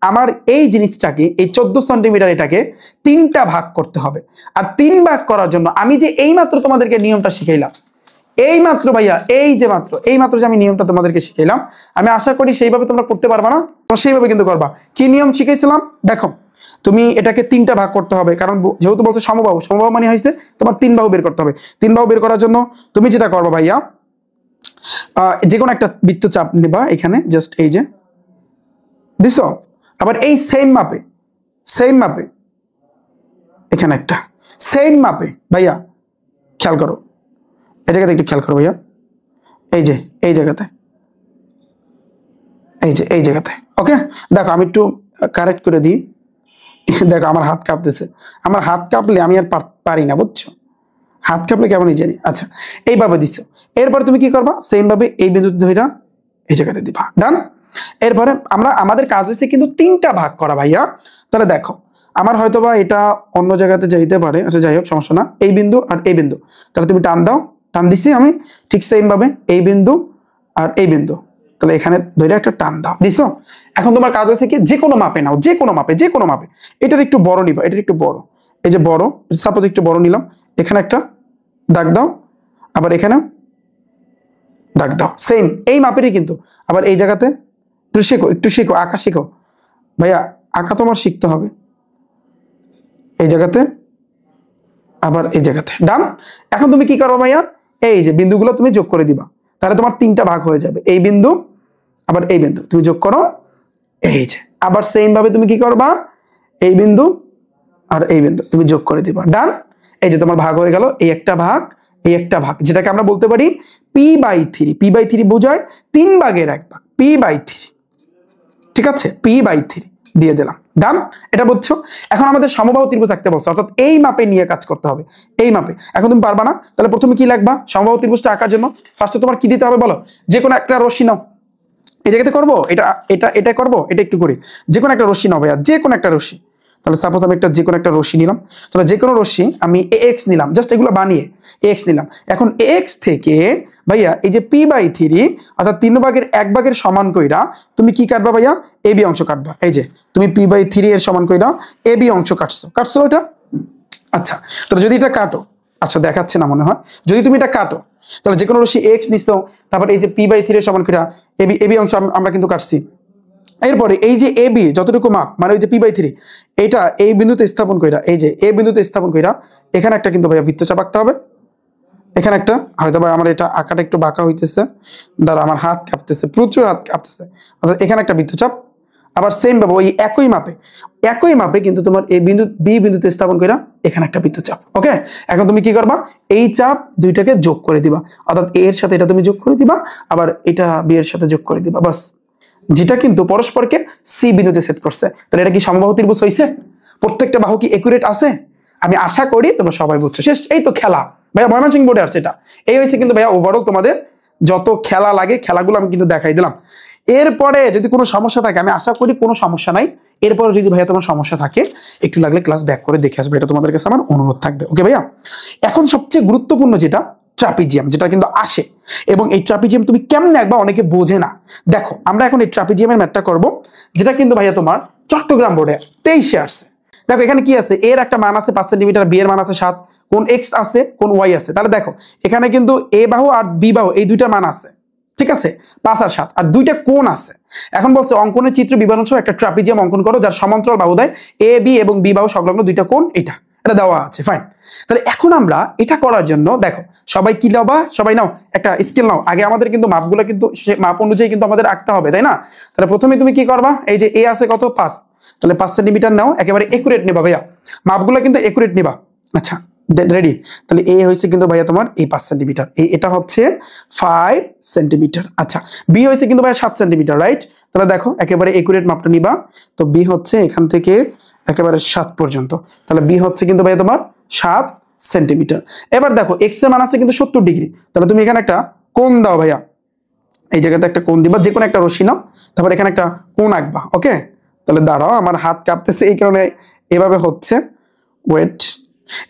আমার এই জিনিসটাকে, এই 14 সেন্টিমিটার এটাকে 3টা ভাগ করতে হবে। আর 3 ভাগ করার জন্য আমি যে এইমাত্র তোমাদেরকে নিয়মটা শিখাইলাম, এই মাত্র ভাইয়া, এই মাত্র যে আমি নিয়মটা তোমাদেরকে শিখাইলাম, আমি আশা করি সেইভাবে তোমরা করতে পারবা না, সেইভাবে কিন্তু করবা। কি নিয়ম শিখাইছিলাম দেখো, তুমি এটাকে 3টা ভাগ করতে হবে, কারণ যেহেতু বলছে সমবাহু, সমবাহু মানে হয়েছে তোমার 3 বাহু বের করতে হবে। 3 বাহু বের করার জন্য তুমি যেটা করবা ভাইয়া, যে কোনো একটা বৃত্তচাপ নেবা, এখানে জাস্ট এই যে দিছো, আবার এই সেম মাপে এখানে একটা সেম মাপে ভাইয়া, খেয়াল করো এই জায়গাতে, একটু খেয়াল করো ভাইয়া, এই যে এই জায়গাতে, এই জায়গাতে। ওকে, দেখো আমি একটু কারেক্ট করে দিই। দেখো আমার হাত কাঁপতেছে, আমার হাত কাঁপলে আমি আর পারি না, বুঝছো? হাত কাঁপলে কেমনই জানি। আচ্ছা, এইভাবে দিচ্ছ, এরপরে তুমি কি করবা, সেম ভাবে এই বিন্দুতে ধইরা এই জায়গাতে দিবা। ডান। এরপরে আমাদের কাজ হচ্ছে কিন্তু 3টা ভাগ করা ভাইয়া। তাহলে দেখো আমার হয়তোবা এটা অন্য জায়গাতে যাইতে পারে, আচ্ছা যাই হোক সমস্যা না, এই বিন্দু আর এই বিন্দু, তাহলে তুমি টান দাও, টান দিছি আমি, ঠিক সেম ভাবে এই বিন্দু আর এই বিন্দু, তাহলে এখানে ধরে একটা টান দাও, দিছো। এখন তোমার কাজ হচ্ছে কি, যে কোনো মাপে নাও, যে কোনো মাপে, এটার একটু বড় নিবা, এটার একটু বড়, এই যে বড়, সাপোজ একটু বড় নিলাম, এখানে একটা দাগ দাও, আবার এখানে দাগ দাও, সেম এই মাপেরই কিন্তু। আবার এই জায়গাতে একটু শেখো আঁকা শেখো ভাইয়া, আঁকা তোমার শিখতে হবে। এই জায়গাতে আবার এই জায়গাতে, ডান। এখন তুমি কি করো ভাইয়া, এই যে বিন্দুগুলো তুমি যোগ করে দিবা, তাহলে তোমার 3টা ভাগ হয়ে যাবে। এই বিন্দু আবার এই বিন্দু তুমি যোগ করো, এই যে আবার সেম ভাবে তুমি কি করবা, এই বিন্দু আর এই বিন্দু তুমি যোগ করে দিবা, ডান। এই যে তোমার ভাগ হয়ে গেল, এই একটা ভাগ, এই একটা ভাগ, যেটাকে আমরা বলতে পারি p/3। p/3 বোঝায় 3 ভাগের 1 ভাগ, p/3। ঠিক আছে, p/3 দিয়ে দিলাম, ডান। এটা বুঝছো? এখন আমাদের সমবাহু ত্রিভুজ আঁকতে বলছে, অর্থাৎ এই মাপে নিয়ে কাজ করতে হবে, এই মাপে। এখন তুমি পারবা না, তাহলে প্রথমে কি লিখবা, সমবাহু ত্রিভুজটা আঁকার জন্য ফার্স্টে তোমার কি দিতে হবে বলো, যে কোনো একটা রশ্মি নাও, এই জায়গাতে করবো, এটা করবো, এটা একটু করি, যে কোনো একটা রশ্মি নাও ভাইয়া, যে কোনো একটা রশ্মি। তাহলে সাপোজ আমি যে কোনো একটা রশ্মি নিলাম, তাহলে যে কোনো রশ্মি আমি ax নিলাম, জাস্ট এগুলো বানিয়ে ax নিলাম। এখন ax থেকে ভাইয়া এই যে p/3 অর্থাৎ 3 ভাগের 1 ভাগের সমান কইরা তুমি কি কাটবা ভাইয়া, ab অংশ কাটবা। এই যে তুমি p/3 এর সমান কইরা ab অংশ কাটছো এটা। আচ্ছা, তাহলে যদি এটা কাটো, আচ্ছা দেখাচ্ছে না মনে হয়, যদি তুমি এটা কাটো, তাহলে যে কোনো রশ্মি x নিছো, তারপর এই যে p/3 এর সমান কইরা ab অংশ আমরা কিন্তু কাটছি। এরপরে এই যে ab যতটুকু মাপ, মানে ওই যে p/3, এটা এই বিন্দুতে স্থাপন কইরা, এই যে এই বিন্দুতে স্থাপন কইরা এখানে একটা কিন্তু ভাইয়া বৃত্তচাপ আঁকতে হবে। এখানে একটা, হয়তো ভাই আমার এটা আঁকাটা একটু বাঁকা হইতেছে, দাঁড়া আমার হাত কাঁপতেছে, প্রচুর হাত কাঁপতেছে, অর্থাৎ এখানে একটা বৃত্তচাপ। আবার সেম ভাবে ওই একই মাপে কিন্তু তোমার এই বিন্দু বি বিন্দুতে স্থাপন কইরা এখানে একটা বৃত্তচাপ। ওকে, এখন তুমি কি করবা, এই চাপ দুইটাকে যোগ করে দিবা, অর্থাৎ এ এর সাথে এটা তুমি যোগ করে দিবা, আবার এটা বি এর সাথে যোগ করে দিবা, বাস। যেটা কিন্তু পরস্পরকে সি বিন্দুতে ছেদ করছে। তাহলে এটা কি সমবাহু ত্রিভুজ হইছে? প্রত্যেকটা বাহু কি একুরেট আছে? আমি আশা করি তোমরা সবাই বুঝছো। শেষ, এই তো খেলা ভাইয়া, ময়মনসিংহ বোর্ডে আসছে এটা। এই হয়েছে কিন্তু ভাইয়া ওভারঅল তোমাদের যত খেলা লাগে, খেলাগুলো আমি কিন্তু দেখাই দিলাম। এরপরে যদি কোনো সমস্যা থাকে, আমি আশা করি কোনো সমস্যা নাই, এরপরে যদি ভাইয়া তোমার সমস্যা থাকে একটু লাগলে ক্লাস ব্যাক করে দেখে আসবে, এটা তোমাদের কাছে আমার অনুরোধ থাকবে। ওকে ভাইয়া, এখন সবচেয়ে গুরুত্বপূর্ণ যেটা ট্রাপিজিয়াম, যেটা কিন্তু আসে, এবং এই ট্রাপিজিয়াম তুমি কেমনে একবার অনেকে বোঝে না। দেখো আমরা এখন এই ট্রাপিজিয়ামের ম্যাথটা করব, যেটা কিন্তু ভাইয়া তোমার চট্টগ্রাম বোর্ডে 23-এ আসছে। দেখো এখানে কি আছে, এর একটা মান আছে 5 সেন্টিমিটার, বি এর মান আছে 7, কোন এক্স আছে কোন ওয়াই আছে। তাহলে দেখো এখানে কিন্তু এ বাহু আর বি বাহু এই দুইটার মান আছে, ঠিক আছে, 5 আর 7, আর দুইটা কোণ আছে। এখন বলছে অঙ্কনের চিত্র বিবরণ সহ একটা ট্রাপিজিয়াম অঙ্কন করো যার সমান্তরাল বাহু দেয় এ বি এবং বি বাহু সংলগ্ন দুইটা কোণ, এটা দেওয়া আছে, ফাইন। তাহলে এখন আমরা এটা করার জন্য দেখো সবাই কি নাও, সবাই নাও একটা স্কেল নাও। আগে আমাদের কিন্তু মাপগুলো কিন্তু মাপ অনুযায়ী কিন্তু আমাদের আঁকতে হবে, তাই না? তাহলে প্রথমে তুমি কি করবা, এই যে এ আছে কত 5, তাহলে 5 সেন্টিমিটার নাও, একেবারে একুরেট নেবা ভাইয়া, মাপগুলো কিন্তু একুরেট নেবা। আচ্ছা রেডি, তাহলে এ হয়েছে কিন্তু ভাইয়া তোমার এই 5 সেন্টিমিটার, এটা হচ্ছে 5 সেন্টিমিটার। আচ্ছা বি হয়েছে কিন্তু ভাইয়া 7 সেন্টিমিটার, রাইট? তাহলে দেখো একেবারে একুরেট মাপটা নিবা, তো বি হচ্ছে এখান থেকে একেবারে 7 পর্যন্ত। তাহলে বি হচ্ছে কিন্তু ভাইয়া তোমার 7 সেন্টিমিটার। এবার দেখো এক্স এর মান আছে কিন্তু 70 ডিগ্রি, তাহলে তুমি এখানে একটা কোণ দাও ভাইয়া, এই জায়গাতে একটা কোণ দিবা, যে কোনো একটা রশ্মি নাও, তারপর এখানে একটা কোণ আঁকবা। ওকে, তাহলে দাঁড়াও, আমার হাত কাঁপতেছে এই কারণে এভাবে হচ্ছে, ওয়েট,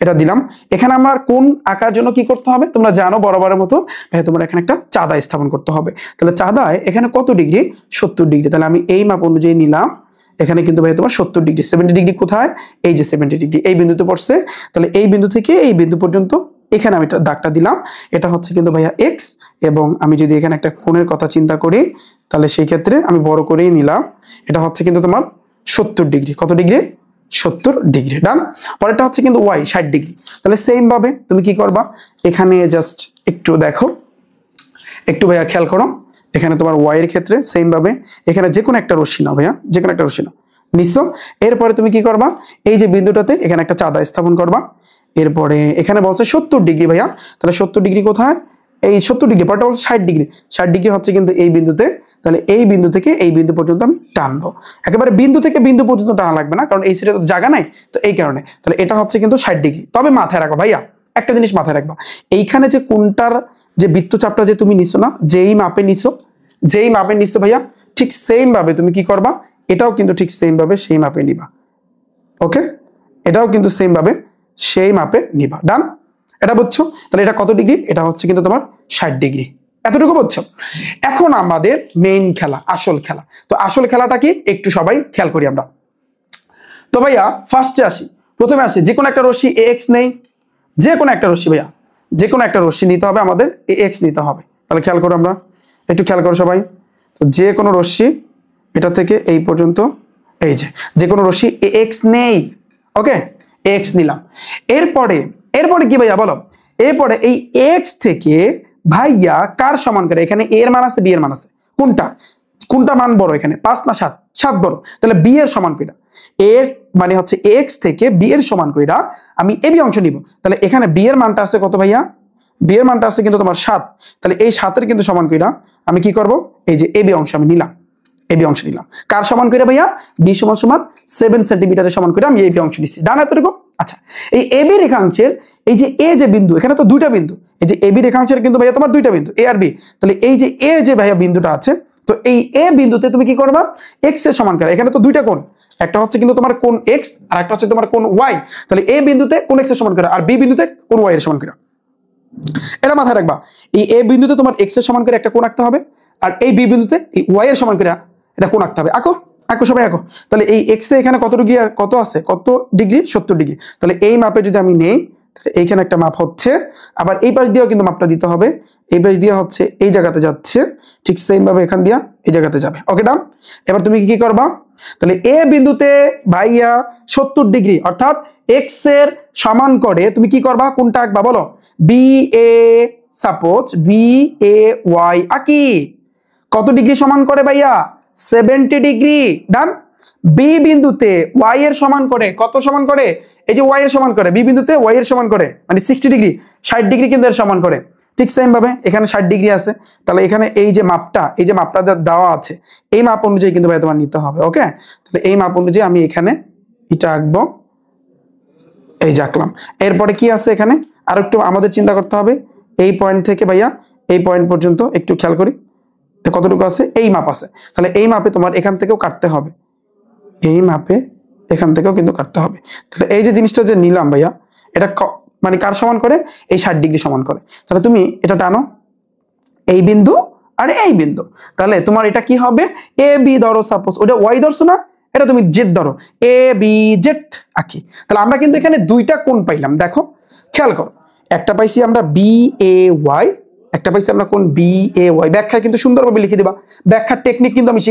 এটা দিলাম। এখানে আমার কোণ আঁকার জন্য কি করতে হবে তোমরা জানো, বরাবরের মতো ভাইয়া তোমার এখানে একটা চাঁদা স্থাপন করতে হবে। তাহলে চাঁদায় এখানে কত ডিগ্রি, 70 ডিগ্রি। তাহলে আমি এই মাপ অনুযায়ী নিলাম, এখানে কিন্তু ভাই তোমার 70 ডিগ্রি। 70 ডিগ্রি কোথায়, এই যে 70 ডিগ্রি এই বিন্দুতে পড়ছে। তাহলে এই বিন্দু থেকে এই বিন্দু পর্যন্ত এখানে আমি দাগটা দিলাম, এটা হচ্ছে কিন্তু ভাইয়া এক্স। এবং আমি যদি এখানে একটা কোণের কথা চিন্তা করি, তাহলে সেই ক্ষেত্রে আমি বড় করেই নিলাম, এটা হচ্ছে কিন্তু তোমার 70 ডিগ্রি। কত ডিগ্রি, 70 ডিগ্রি। ডান। পরেরটা হচ্ছে কিন্তু ওয়াই 60 ডিগ্রি। তাহলে সেম ভাবে তুমি কি করবা, এখানে জাস্ট একটু দেখো, একটু ভাইয়া খেয়াল করো, এখানে তোমার ওয়াই এর ক্ষেত্রে সেম ভাবে এখানে যে কোনো একটা রশ্মি নাও ভাইয়া, যে কোনো একটা রশ্মি নাও নিশ্চো। এরপরে তুমি কি করবা, এই যে বিন্দুটাতে এখানে একটা চাঁদা স্থাপন করবা। এরপরে এখানে বলছে 70 ডিগ্রি ভাইয়া, তাহলে 70 ডিগ্রি কোথায়, এই 70 ডিগ্রি, পরটা বলছে 60 ডিগ্রি। 60 ডিগ্রি হচ্ছে কিন্তু এই বিন্দুতে। তাহলে এই বিন্দু থেকে এই বিন্দু পর্যন্ত আমি টানবো, একেবারে বিন্দু থেকে বিন্দু পর্যন্ত টানা লাগবে না, কারণ এই সাইডে তো জায়গা নাই, তো এই কারণে। তাহলে এটা হচ্ছে কিন্তু 60 ডিগ্রি। তবে মাথায় রাখো ভাইয়া, একটা জিনিস মাথায় রাখবা, এইখানে যে কোনটার যে বৃত্তচাপটা যে তুমি নিছো না, যেই মাপে নিছো, যেই মাপে নিছো ভাইয়া, ঠিক সেম ভাবে তুমি কি করবা, এটাও কিন্তু ঠিক সেম ভাবে সেই মাপে নিবা। ওকে, এটাও কিন্তু সেম ভাবে সেই মাপে নিবা। ডান, এটা বুঝছো? তাহলে এটা কত ডিগ্রি, এটা হচ্ছে কিন্তু তোমার 60 ডিগ্রি। এতটুকু বুঝছো? এখন আমাদের মেইন খেলা, আসল খেলা। তো আসল খেলাটা কি একটু সবাই খেয়াল করি আমরা। তো ভাইয়া ফার্স্টে আসি, প্রথমে আসি, যে কোনো একটা রশ্মি এক্স নেই, যে কোনো একটা রশ্মি ভাইয়া, যে কোনো একটা রশ্মি নিতে হবে, আমাদের এক্স নিতে হবে। তাহলে খেয়াল করো, আমরা একটু খেয়াল করো সবাই। তো যে কোনো রশ্মি এটা থেকে এই পর্যন্ত, এই যে কোনো রশ্মি এক্স নেই, ওকে, এক্স নিলাম। এরপরে এরপরে কি ভাইয়া বলো, এরপরে এই এক্স থেকে ভাইয়া কার সমান করে, এখানে এর মান আছে, বি এর মান আছে, কোনটা কোনটা মান বড়, এখানে 5 না 7, 7 বড়। তাহলে বি এর সমান কইরা, এর মানে হচ্ছে এক্স থেকে বি এর সমান কইরা আমি এবি অংশ নিব। তাহলে এখানে বি এর মানটা আছে কত ভাইয়া, বি এর মানটা আছে কিন্তু তোমার 7। তাহলে এই 7 এর কিন্তু সমান কইরা আমি কি করব, এই যে এবি অংশ আমি নিলাম, এবি অংশ নিলাম। কার সমান করে ভাইয়া, বি সমান সমান 7 সেন্টিমিটারের সমান করে আমি এবি অংশ নিচ্ছি। ডান, এতটুকু। আচ্ছা, এই এবি রেখাংশের এই যে এ যে বিন্দু, এখানে তো দুইটা বিন্দু, এই যে এবি রেখাংশের কিন্তু ভাইয়া তোমার দুইটা বিন্দু, এ আর বি। তাহলে এই যে এ যে ভাইয়া বিন্দুটা আছে, তো এই এ বিন্দুতে তুমি কি করবা, এক্স এর সমান করে, এখানে তো দুইটা কোণ, একটা হচ্ছে কিন্তু তোমার কোণ এক্স আর একটা হচ্ছে তোমার কোণ ওয়াই। তাহলে এ বিন্দুতে কোণ এক্স এর সমান করে আর বি বিন্দুতে কোণ ওয়াই এর সমান করে, এটা মাথায় রাখবা। এই এ বিন্দুতে তোমার এক্স এর সমান করে একটা কোণ আঁকতে হবে, আর এই বি বিন্দুতে এই ওয়াই এর সমান করে এটা কোণ আঁকতে হবে। আঁকো আঁকো সবাই আঁকো। তাহলে এই এক্স এ এখানে কত ডিগ্রি, কত আছে, কত ডিগ্রি, 70 ডিগ্রি। তাহলে এই মাপে যদি আমি নেই, তাহলে এইখানে একটা মাপ হচ্ছে, আবার এই পাশ দিয়েও কিন্তু মাপটা দিতে হবে, এই পাশ দিয়ে হচ্ছে এই জায়গাতে যাচ্ছে, ঠিক সেম ভাবে এখান দিয়া এই জায়গাতে যাবে। ওকে, ডান। এবার তুমি কি করবা, তাহলে এ বিন্দুতে ভাইয়া 70 ডিগ্রি অর্থাৎ এক্স এর সমান করে তুমি কি করবা, কোনটা আঁকবা বলো, B A, suppose B A Y আঁকি, কত ডিগ্রি সমান করে ভাইয়া, 70 ডিগ্রি। ডান। বি বিন্দুতে ওয়াই এর সমান করে, কত সমান করে, এই যে ওয়াই এর সমান করে, বি বিন্দুতে ওয়াই এর সমান করে, মানে 60 ডিগ্রি, 60 ডিগ্রি কিন্তু এর সমান করে। ঠিক সেম ভাবে এখানে 60 ডিগ্রি আছে, তাহলে এখানে এই যে মাপটা, এই যে মাপটা দেওয়া আছে, এই মাপ অনুযায়ী কিন্তু ভাই তোমার নিতে হবে। ওকে, তাহলে এই মাপ অনুযায়ী আমি এখানে এটা আঁকবো, এই যে আঁকলাম। এরপরে কি আছে এখানে, আর একটু আমাদের চিন্তা করতে হবে, এই পয়েন্ট থেকে ভাইয়া এই পয়েন্ট পর্যন্ত একটু খেয়াল করি, কতটুকু আছে, এই মাপ আছে। তাহলে এই মাপে তোমার এখান থেকেও কাটতে হবে, এই মাপে এখান থেকেও কিন্তু কাটতে হবে। তাহলে এই যে জিনিসটা যে নিলাম ভাইয়া, এটা মানে কার সমান করে, এই 60 ডিগ্রি সমান করে। তাহলে তুমি এটা টানো, এই বিন্দু আর এই বিন্দু, তাহলে তোমার এটা কি হবে, এ বি ধরো, সাপোজ ওটা ওয়াই ধরছো না, এটা তুমি জেড ধরো, এ বি জেড আঁকি। তাহলে আমরা কিন্তু এখানে দুইটা কোণ পাইলাম, দেখো খেয়াল করো, একটা পাইছি আমরা বি এ ওয়াই, একটা পাইছি আমরা কোন বি এ ওয়াই। ব্যাখ্যা কিন্তু সুন্দরভাবে লিখে দিবা, ব্যাখ্যার টেকনিক কিন্তু আমি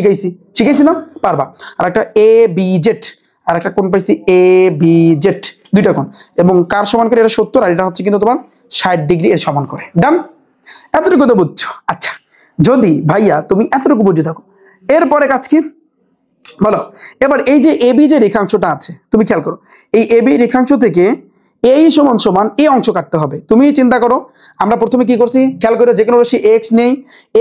শিখাইছি না, পারবা। আর একটা এ বি জেড, আর একটা কোন পাইছি এ বি জেড, দুইটা কোণ, এবং কার সমান করে, এটা 70 আর এটা হচ্ছে কিন্তু তোমার 60 ডিগ্রি এর সমান করে। ডান, এতটুকু তো বুঝছো। আচ্ছা, যদি ভাইয়া তুমি এতটুকু বুঝে থাকো, এরপরে কাজ কি বলো। এবার এই যে এবি যে রেখাংশটা আছে, তুমি খেয়াল করো, এই এবি রেখাংশ থেকে এই সমান সমান এই অংশ কাটতে হবে। তুমি চিন্তা করো, আমরা প্রথমে কি করছি খেয়াল করে, যে কোনো রশ্মি এক্স নেই,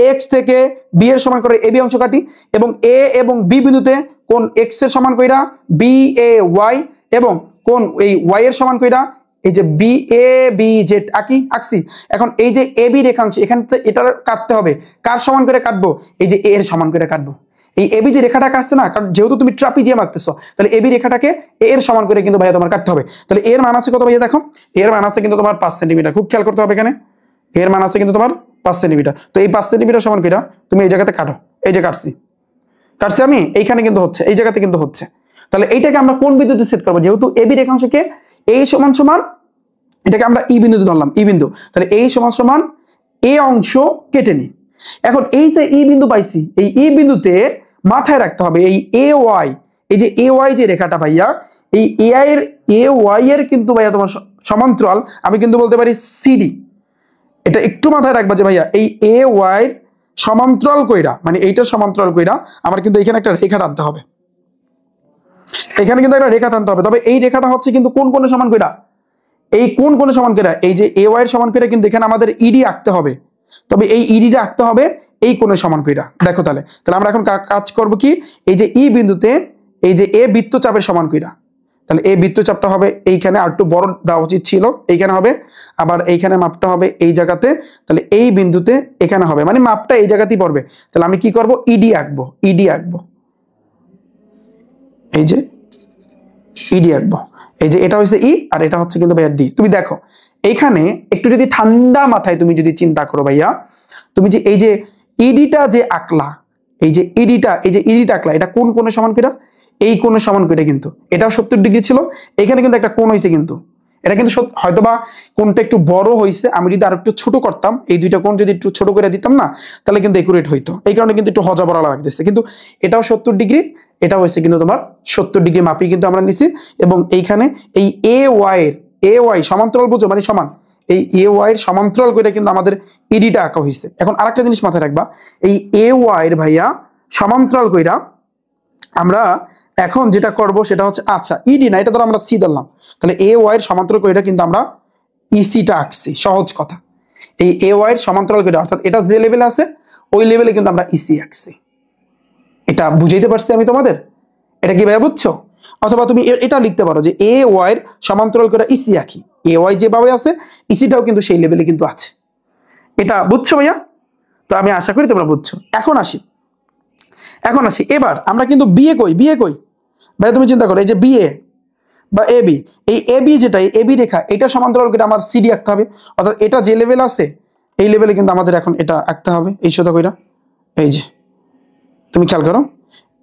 এক্স থেকে বি এর সমান করে এবি অংশ কাটি, এবং এ এবং বি বিন্দুতে কোন এক্স এর সমান কইরা বি এ ওয়াই এবং কোন এই ওয়াই এর সমান কইরা এই যে বি এ বি জেড আঁকছি। এখন এই যে এ বি রেখাংশ এখান থেকে এটা কাটতে হবে, কার সমান করে কাটবো? এই যে এ এর সমান করে কাটবো। এই এবি যে রেখাটাকে আসছে না, কারণ যেহেতু তুমি ট্রাপিজিয়াম আঁকতেছো তাহলে এবি রেখাটাকে এ এর সমান করে কিন্তু ভাইয়া তোমার কাটতে হবে। তাহলে এর মান আছে কত ভাইয়া? দেখো এর মান আছে কিন্তু তোমার 5 সেন্টিমিটার। খুব খেয়াল করতে হবে এখানে, এর মান আছে কিন্তু তোমার 5 সেন্টিমিটার। তো এই 5 সেন্টিমিটার সমান কইরা তুমি এই জায়গাতে কাটো। এই যে কাটছি আমি, এইখানে কিন্তু হচ্ছে, এই জায়গাতে কিন্তু হচ্ছে। তাহলে এইটাকে আমরা কোন বিন্দুতে সেট করবো? যেহেতু এবি রেখাংশকে এ সমান সমান, এটাকে আমরা ই বিন্দুতে ধরলাম, ই বিন্দু। তাহলে এই সমান সমান এ অংশ কেটে নি। এখন এই যে ই বিন্দু পাইছি, এই ই বিন্দুতে মাথায় রাখতে হবে এই এ ওয়াই, এই যে এ ওয়াই যে রেখাটা ভাইয়া, এই এ ওয়াই এর কিন্তু ভাইয়া তোমার সমান্তরাল আমি কিন্তু বলতে পারি সিডি। এটা একটু মাথায় রাখবা যে ভাইয়া এই এ ওয়াই সমান্তরাল কইরা, মানে এইটার সমান্তরাল কইরা আমার কিন্তু এখানে একটা রেখা টানতে হবে, এখানে কিন্তু একটা রেখা টানতে হবে। তবে এই রেখাটা হচ্ছে কিন্তু কোন কোণে সমান কইরা? এই কোন কোণে সমান কইরা? এই যে এ ওয়াই এর সমান কইরা কিন্তু এখানে আমাদের ইডি আঁকতে হবে। তবে এই ইডিটা আঁকতে হবে এই কোণের সমান কইরা। দেখো তাহলে আমরা এখন কাজ করব কি, এই যে ই বিন্দুতে এই যে এ বৃত্তচাপের সমান কইরা, তাহলে এই বৃত্তচাপটা হবে এইখানে, আর একটু বড় দেওয়া উচিত ছিল, এইখানে হবে। আবার এইখানে মাপটা হবে এই জায়গাতে, তাহলে এই বিন্দুতে এখানে হবে, মানে মাপটা এই জায়গাতেই পড়বে। তাহলে আমি কি করব? ইডি আঁকবো, ইডি আঁকবো, এই যে ইডি আঁকবো। এই যে এটা হচ্ছে ই আর এটা হচ্ছে কিন্তু ভাইয়া ডি। তুমি দেখো এইখানে একটু যদি ঠান্ডা মাথায় তুমি যদি চিন্তা করো ভাইয়া, তুমি যে এই যে ইডিটা যে আঁকলা, এই যে ইডিটা আঁকলা, এটা কোন কোণের সমান করে? এই কোণের সমান করে। কিন্তু এটাও 70 ডিগ্রি ছিল, এখানে কিন্তু একটা কোণ হয়েছে, কিন্তু এটা কিন্তু হয়তোবা কোণটা একটু বড় হয়েছে। আমি যদি আর একটু ছোট করতাম, এই দুইটা কোণ যদি একটু ছোট করে দিতাম না, তাহলে কিন্তু একুরেট হইতো। এই কারণে কিন্তু একটু হজা বড়া লাগতেছে, কিন্তু এটাও 70 ডিগ্রি, এটা হয়েছে কিন্তু তোমার 70 ডিগ্রি মাপি কিন্তু আমরা নিছি। এবং এইখানে এই এ ওয়াই সমান্তরাল বুঝো, মানে সমান, এই এ ওয়াই এর সমান্তরাল করে কিন্তু আমাদের ইডিটা আঁকা হয়েছে। এখন আরেকটা জিনিস মাথায় রাখবা, এই এ ওয়াই এর ভাইয়া সমান্তরাল কইরা আমরা এখন যেটা করব সেটা হচ্ছে, আচ্ছা ইডি না, এটা ধরো আমরা সি ধরলাম, তাহলে এ ওয়াই এর সমান্তরাল কইরা কিন্তু আমরা ইসিটা আঁকছি। সহজ কথা, এই এ ওয়াই এর সমান্তরাল কইরা, অর্থাৎ এটা যে লেভেলে আছে ওই লেভেলে কিন্তু আমরা ইসি আঁকছি। এটা বুঝাইতে পারছি আমি তোমাদের? এটা কি ভাইয়া বুঝছো? অথবা তুমি এটা লিখতে পারো যে এ ওয়াই এর সমান্তরাল করে ইসি আঁকি। এ ওয়াই যেভাবে আছে ইসিটাও কিন্তু সেই লেভেলে কিন্তু আছে। এটা বুঝছো ভাইয়া? তো আমি আশা করি তোমরা বুঝছো। এখন আসি এবার আমরা কিন্তু বিয়ে কই ভাইয়া, তুমি চিন্তা করো এই যে বিএ বা এ বি, এই এ বি যেটা এ বি রেখা, এটা সমান্তরাল করে আমার সিডি আঁকতে হবে। অর্থাৎ এটা যে লেভেল আছে এই লেভেলে কিন্তু আমাদের এখন এটা আঁকতে হবে এই সোজা কইরা। এই যে তুমি খেয়াল করো,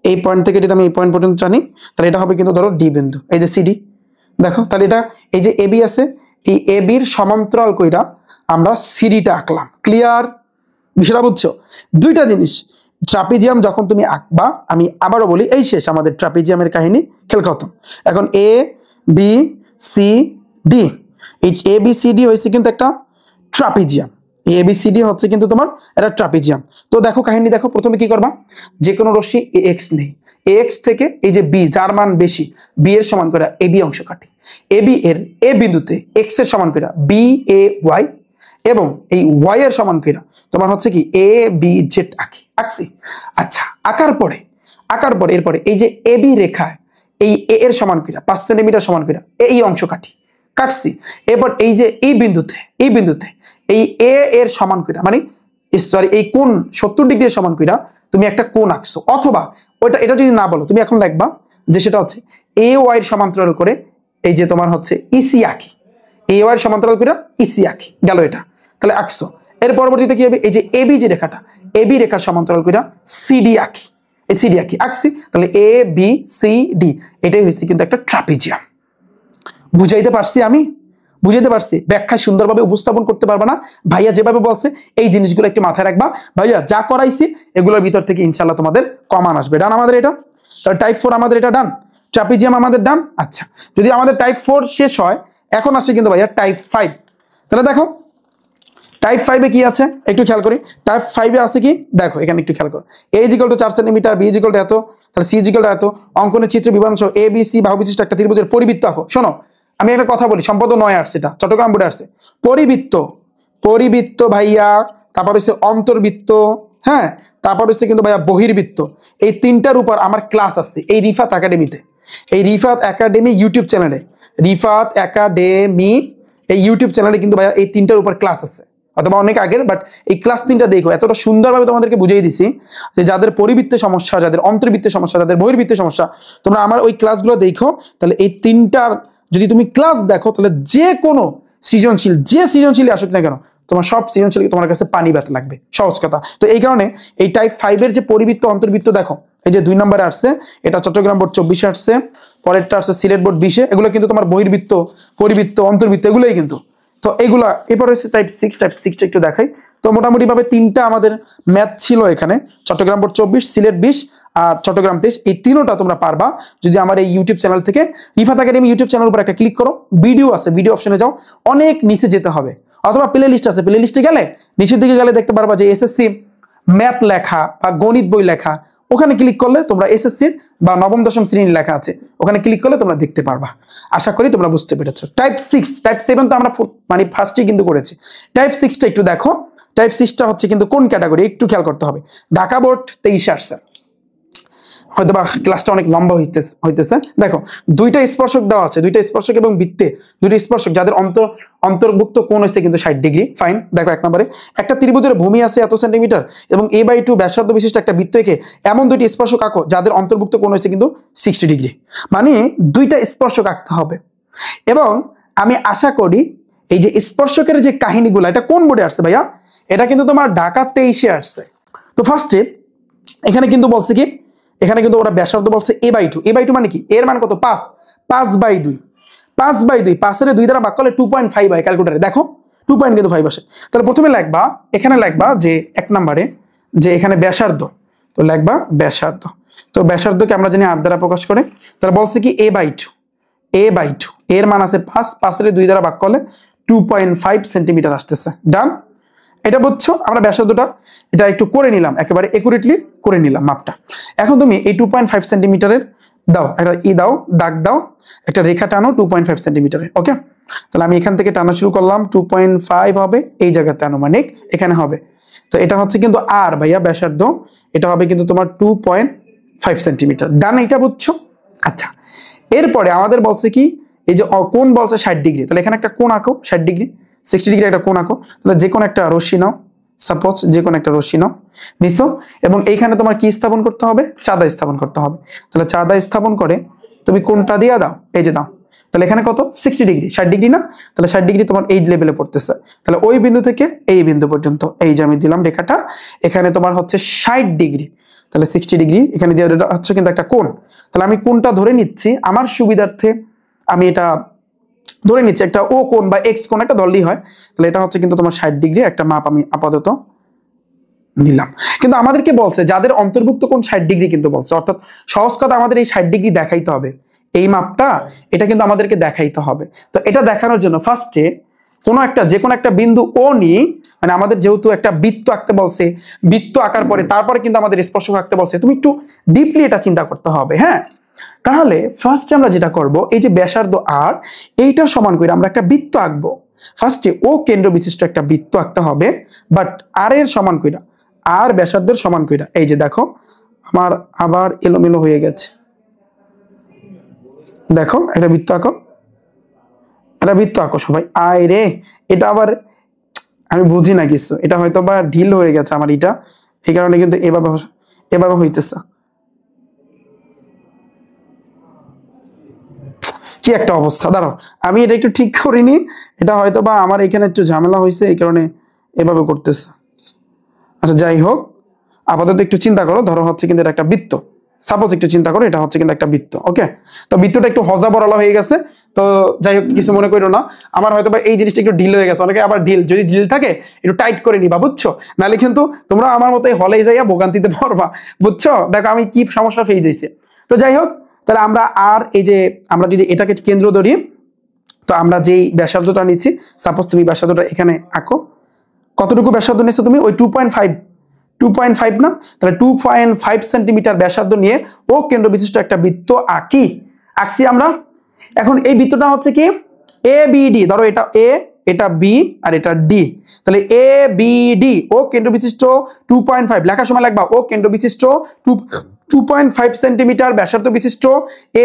এই পয়েন্ট থেকে যদি আমি এই পয়েন্ট পর্যন্ত টানি, তাহলে এটা হবে কিন্তু ধরো ডি বিন্দু, এই যে সিডি। দেখো তাহলে এটা এই যে এবি আছে, এই এবির সমান্তরাল কইরা আমরা সিডিটা আঁকলাম। ক্লিয়ার? বিষয়টা বুঝছো? দুইটা জিনিস, ট্রাপিজিয়াম যখন তুমি আঁকবা, আমি আবারও বলি, এই শেষ আমাদের ট্রাপিজিয়ামের কাহিনী, খেল খতম। এখন এ বি সি ডি, এই এ বি সি ডি হয়েছে কিন্তু একটা trapezium. A B C D হচ্ছে কিন্তু তোমার এটা ট্রাপিজিয়াম। তো দেখো কাহিনী দেখো, প্রথমে কি করবা, যে কোনো রশ্মি এ এক্স নেই, এ এক্স থেকে এই যে বি যার মান বেশি, বি এর সমান করে এ বি অংশ কাটি। এ বি এর এ বিন্দুতে এক্স এর সমান করে বি এ ওয়াই, এবং এই ওয়াই এর সমান কইরা তোমার হচ্ছে কি এ বি জেড আঁকছি। আচ্ছা আঁকার পরে এরপরে এই যে এ বি রেখায় এই এ এর সমান কইরা 5 সেন্টিমিটার সমান কইরা এই অংশ কাটছি। এরপর এই যে এই বিন্দুতে এই এ এর সমান কইরা, মানে সরি এই কোণ 70 ডিগ্রি সমান কইরা তুমি একটা কোণ আঁকছো। অথবা এটা যদি না বলো, তুমি এখন লিখবা যে সেটা হচ্ছে এ ওয়াই এর সমান্তরাল করে এই যে তোমার হচ্ছে ইসি আঁকি, এ ওয়াই এর সমান্তরাল কইরা ইসি আঁকি, গেল এটা। তাহলে আঁকছো। এর পরবর্তীতে কি হবে, এই যে এবি যে রেখাটা, এবি রেখার সমান্তরাল কইরা সিডি আঁকি, এই সিডি আঁকছি। তাহলে এ বি সি ডি, এটাই হয়েছে কিন্তু একটা ট্রাপিজিয়াম। বুঝাইতে পারছি? আমি বুঝাইতে পারছি? ব্যাখ্যা সুন্দরভাবে উপস্থাপন করতে পারবা না ভাইয়া যেভাবে বলছে, এই জিনিসগুলো একটু মাথায় রাখবা। ভাইয়া যা করাইছি এগুলোর ভিতর থেকে ইনশাল্লাহ তোমাদের কমান আসবে। ডান আমাদের এটা? তাহলে টাইপ 4 আমাদের এটা ডান, ট্রাপিজিয়াম আমাদের ডান। আচ্ছা যদি আমাদের টাইপ 4 শেষ হয়, এখন আসে কিন্তু ভাইয়া টাইপ 5। তাহলে দেখো টাইপ 5 এ কি আছে একটু খেয়াল করি। টাইপ 5 এ আছে কি, দেখো এখানে একটু খেয়াল করো, a is equal to 4 centimetre, b is equal to এত, তাহলে সি ইজ ইকুয়াল টু এত। অঙ্কনের চিত্র বিবরণ এ বি সি বাহু বিশিষ্ট একটা ত্রিভুজের পরিবৃত্ত আঁকো। শোনো আমি একটা কথা বলি, সম্পদ 9 আসছে, এটা চট্টগ্রাম বোর্ডে আসছে। পরিবৃত্ত ভাইয়া, তারপর হচ্ছে অন্তর্বৃত্ত, হ্যাঁ, তারপর হচ্ছে কিন্তু ভাইয়া বহির্বৃত্ত। এই তিনটার উপর আমার ক্লাস আছে এই রিফাত একাডেমিতে, এই রিফাত একাডেমি ইউটিউব চ্যানেলে, রিফাত একাডেমি এই ইউটিউব চ্যানেলে কিন্তু ভাইয়া এই তিনটার উপর ক্লাস আছে, অথবা অনেক আগের, বাট এই ক্লাস তিনটা দেখো, এতটা সুন্দরভাবে তোমাদেরকে বুঝিয়ে দিছি যে যাদের পরিবৃত্তে সমস্যা, যাদের অন্তর্বৃত্তে সমস্যা, যাদের বহির্বৃত্তে সমস্যা, তোমরা আমার ওই ক্লাসগুলো দেখো। তাহলে এই তিনটার যদি তুমি ক্লাস দেখো, তাহলে যে কোনো সৃজনশীল, যে সৃজনশীলই আসুক না কেন, তোমার সব সৃজনশীল তোমার কাছে পানি ভাত লাগবে, সহজ কথা। তো এই কারণে এই টাইপ 5 যে পরিবৃত্ত অন্তর্বৃত্ত দেখো, এই যে 2 নম্বরে আসছে, এটা চট্টগ্রাম বোর্ড 24-এ আসছে, পরেরটা আসছে সিলেট বোর্ড 20-এ, এগুলো কিন্তু তোমার বহির্বৃত্ত, পরিবৃত্ত, অন্তর্বৃত্ত এগুলোই কিন্তু। তো এগুলা এরপর হচ্ছে টাইপ 6 একটু দেখাই। তো মোটামুটি ভাবে তিনটা আমাদের ম্যাথ ছিল এখানে, চট্টগ্রাম বোর্ড 24, সিলেট 20 আর চট্টগ্রাম 23, এই তিনোটা তোমরা পারবা যদি আমার এই ইউটিউব চ্যানেল থেকে রিফাত একাডেমি ইউটিউব চ্যানেল উপর একটা ক্লিক করো, ভিডিও আছে, ভিডিও অপশনে যাও, অনেক নিচে যেতে হবে, অথবা প্লে লিস্ট আছে, প্লে লিস্টে গেলে নিচের দিকে গেলে দেখতে পারবা যে এসএসসি ম্যাথ লেখা বা গণিত বই লেখা, ওখানে ক্লিক করলে তোমরা এসএসসির বা নবম দশম শ্রেণীর লেখা আছে, ওখানে ক্লিক করলে তোমরা দেখতে পারবা। আশা করি তোমরা বুঝতে পেরেছো। টাইপ 6, টাইপ 7 তো আমরা মানে ফার্স্টে কিন্তু করেছি। টাইপ 6টা একটু দেখো, টাইপ 6টা হচ্ছে কিন্তু কোন ক্যাটাগরি একটু খেয়াল করতে হবে। ঢাকা বোর্ড 23-এ আসছে, হয়তো বা ক্লাসটা অনেক লম্বা হইতেছে। দেখো দুইটা স্পর্শক দেওয়া আছে, দুইটা স্পর্শক এবং বৃত্তে দুইটা স্পর্শক যাদের অন্তর্ভুক্ত কোণ হচ্ছে কিন্তু 60 ডিগ্রি। ফাইন, দেখো 1 নম্বরে একটা ত্রিভুজের ভূমি আছে এত সেন্টিমিটার এবং a/2 ব্যাসার্ধ বিশিষ্ট একটা বৃত্ত এঁকে এমন দুইটি স্পর্শক আঁকো যাদের অন্তর্ভুক্ত কোণ হচ্ছে কিন্তু 60 ডিগ্রি। মানে দুইটা স্পর্শক আঁকতে হবে। এবং আমি আশা করি এই যে স্পর্শকের যে কাহিনীগুলো, এটা কোন বোর্ডে আসছে ভাইয়া? এটা কিন্তু তোমার ঢাকা 23-এ আসছে। তো ফার্স্টে এখানে কিন্তু বলছে কি, এখানে কিন্তু ওরা ব্যাসার্ধ বলছে a/2, a/2 মানে কি, এর মান কত? 5/2, 5/2, 5-এর 2 দ্বারা ভাগ করলে 2.5 হয় ক্যালকুলেটরে, দেখো 2.5 আসে। তাহলে প্রথমে লিখবা, এখানে লিখবা যে 1 নম্বরে যে এখানে ব্যাসার্ধ, তো লিখবা ব্যাসার্ধ। তো ব্যাসার্ধকে আমরা জানি 8 দ্বারা প্রকাশ করে, তাহলে বলছে কি a/2, এর মান আছে 5, 5-এর 2 দ্বারা ভাগ করলে 2.5 সেন্টিমিটার আসতেছে। ডান, এটা বুঝছো? আমরা ব্যাসার্ধটা এটা একটু করে নিলাম, একেবারে একুরেটলি করে নিলাম মাপটা। এখন তুমি এই 2.5 সেন্টিমিটারের দাও, একটা দাও, দাগ দাও, একটা রেখা টানো 2.5 সেন্টিমিটারের। ওকে, তাহলে আমি এখান থেকে টানা শুরু করলাম, 2.5 হবে এই জায়গাতে আনুমানিক, এখানে হবে। তো এটা হচ্ছে কিন্তু আর ভাইয়া ব্যাসার্ধ, এটা হবে কিন্তু তোমার 2.5 সেন্টিমিটার। ডান, এটা বুঝছো? আচ্ছা, এরপরে আমাদের বলছে কি, এই যে কোণ বলছে 60 ডিগ্রি, তাহলে এখানে একটা কোণ আঁকো 60 ডিগ্রি, 60 ডিগ্রি একটা কোণ আঁকো। তাহলে যে কোনো একটা রশ্মি নাও, সাপোজ যে কোনো একটা রশ্মি নাও, নিছো, এবং এইখানে তোমার কি স্থাপন করতে হবে? চাঁদা স্থাপন করতে হবে। তাহলে চাঁদা স্থাপন করে তুমি কোণটা দিয়ে দাও, এই যে দাও। তাহলে এখানে কত? 60 ডিগ্রি, 60 ডিগ্রি না? তাহলে 60 ডিগ্রি তোমার এই লেভেলে পড়তেছে। তাহলে ওই বিন্দু থেকে এই বিন্দু পর্যন্ত, এই যে আমি দিলাম রেখাটা, এখানে তোমার হচ্ছে 60 ডিগ্রি। তাহলে 60 ডিগ্রি এখানে দিয়ে হচ্ছে কিন্তু একটা কোণ। তাহলে আমি কোণটা ধরে নিচ্ছি আমার সুবিধার্থে, আমি এটা ধরে নিচ্ছি একটা ও কোণ বা এক্স কোণ একটা ধরলেই হয়। তাহলে এটা হচ্ছে কিন্তু তোমার 60 ডিগ্রি একটা মাপ আমি আপাতত নিলাম। কিন্তু আমাদেরকে বলছে যাদের অন্তর্ভুক্ত কোণ 60 ডিগ্রি কিন্তু বলছে, অর্থাৎ সহজ কথা আমাদের এই 60 ডিগ্রি দেখাইতে হবে, এই মাপটা এটা কিন্তু আমাদেরকে দেখাইতে হবে। তো এটা দেখানোর জন্য ফার্স্টে কোনো একটা যে কোনো একটা বিন্দু ও নিয়ে, মানে আমাদের যেহেতু একটা বৃত্ত আঁকতে বলছে, বৃত্ত আঁকার পরে তারপরে কিন্তু আমাদের স্পর্শক আঁকতে বলছে, তুমি একটু ডিপলি এটা চিন্তা করতে হবে। হ্যাঁ, তাহলে ফার্স্টে আমরা যেটা করব, এই যে ব্যাসার্ধ আর এইটার সমান করে আমরা একটা বৃত্ত আঁকবো। ফার্স্টে ও কেন্দ্র বিশিষ্ট একটা বৃত্ত আঁকতে হবে, বাট আর এর সমান কইরা, আর ব্যাসার্ধের সমান কইরা। এই যে দেখো আমার আবার এলোমেলো হয়ে গেছে, দেখো একটা বৃত্ত আঁকো, একটা বৃত্ত আঁকো সবাই। আয় রে, এটা আবার আমি বুঝি না কিছু, এটা হয়তো বা ঢিল হয়ে গেছে আমার এটা, এই কারণে কিন্তু এভাবে হইতেছে। কি একটা অবস্থা, দাঁড়াও আমি এটা একটু ঠিক করিনি, এটা হয়তো বা আমার এখানে একটু ঝামেলা হয়েছে, এই কারণে এভাবে করতেছে। আচ্ছা যাই হোক, আপাতত একটু চিন্তা করো, ধরো হচ্ছে কিন্তু এটা একটা বৃত্ত, সাপোজ একটু চিন্তা করো এটা হচ্ছে কিন্তু একটা বৃত্ত। ওকে, তো বৃত্তটা একটু হজা বড়লা হয়ে গেছে, তো যাই হোক কিছু মনে করো না, আমার হয়তো বা এই জিনিসটা একটু ঢিল হয়ে গেছে, অনেকে আবার ঢিল, যদি ঢিল থাকে একটু টাইট করে নিবা, বুঝছো? নাহলে কিন্তু তোমরা আমার মতো হলেই যাইয়া ভোগান্তিতে পড়বা, বুঝছো? দেখো আমি কি সমস্যা ফেস হয়েছে। তো যাই হোক, তাহলে আমরা আর এই যে আমরা যদি এটাকে কেন্দ্র ধরি, তো আমরা যেই ব্যাসার্ধটা নিচ্ছি, সাপোজ তুমি ব্যাসার্ধটা এখানে আঁকো, কতটুকু ব্যাসার্ধ নিচ্ছ তুমি? ওই 2.5 না? তাহলে 2.5 সেন্টিমিটার ব্যাসার্ধ নিয়ে ও কেন্দ্র বিশিষ্ট একটা বৃত্ত আঁকছি আমরা। এখন এই বৃত্তটা হচ্ছে কি ABD, ধরো এটা A, এটা বি আর এটা ডি। তাহলে এ বি ডি ও কেন্দ্র বিশিষ্ট 2.5, লেখার সময় লিখবা ও কেন্দ্র বিশিষ্ট 2.5 সেন্টিমিটার ব্যাসার্ধ বিশিষ্ট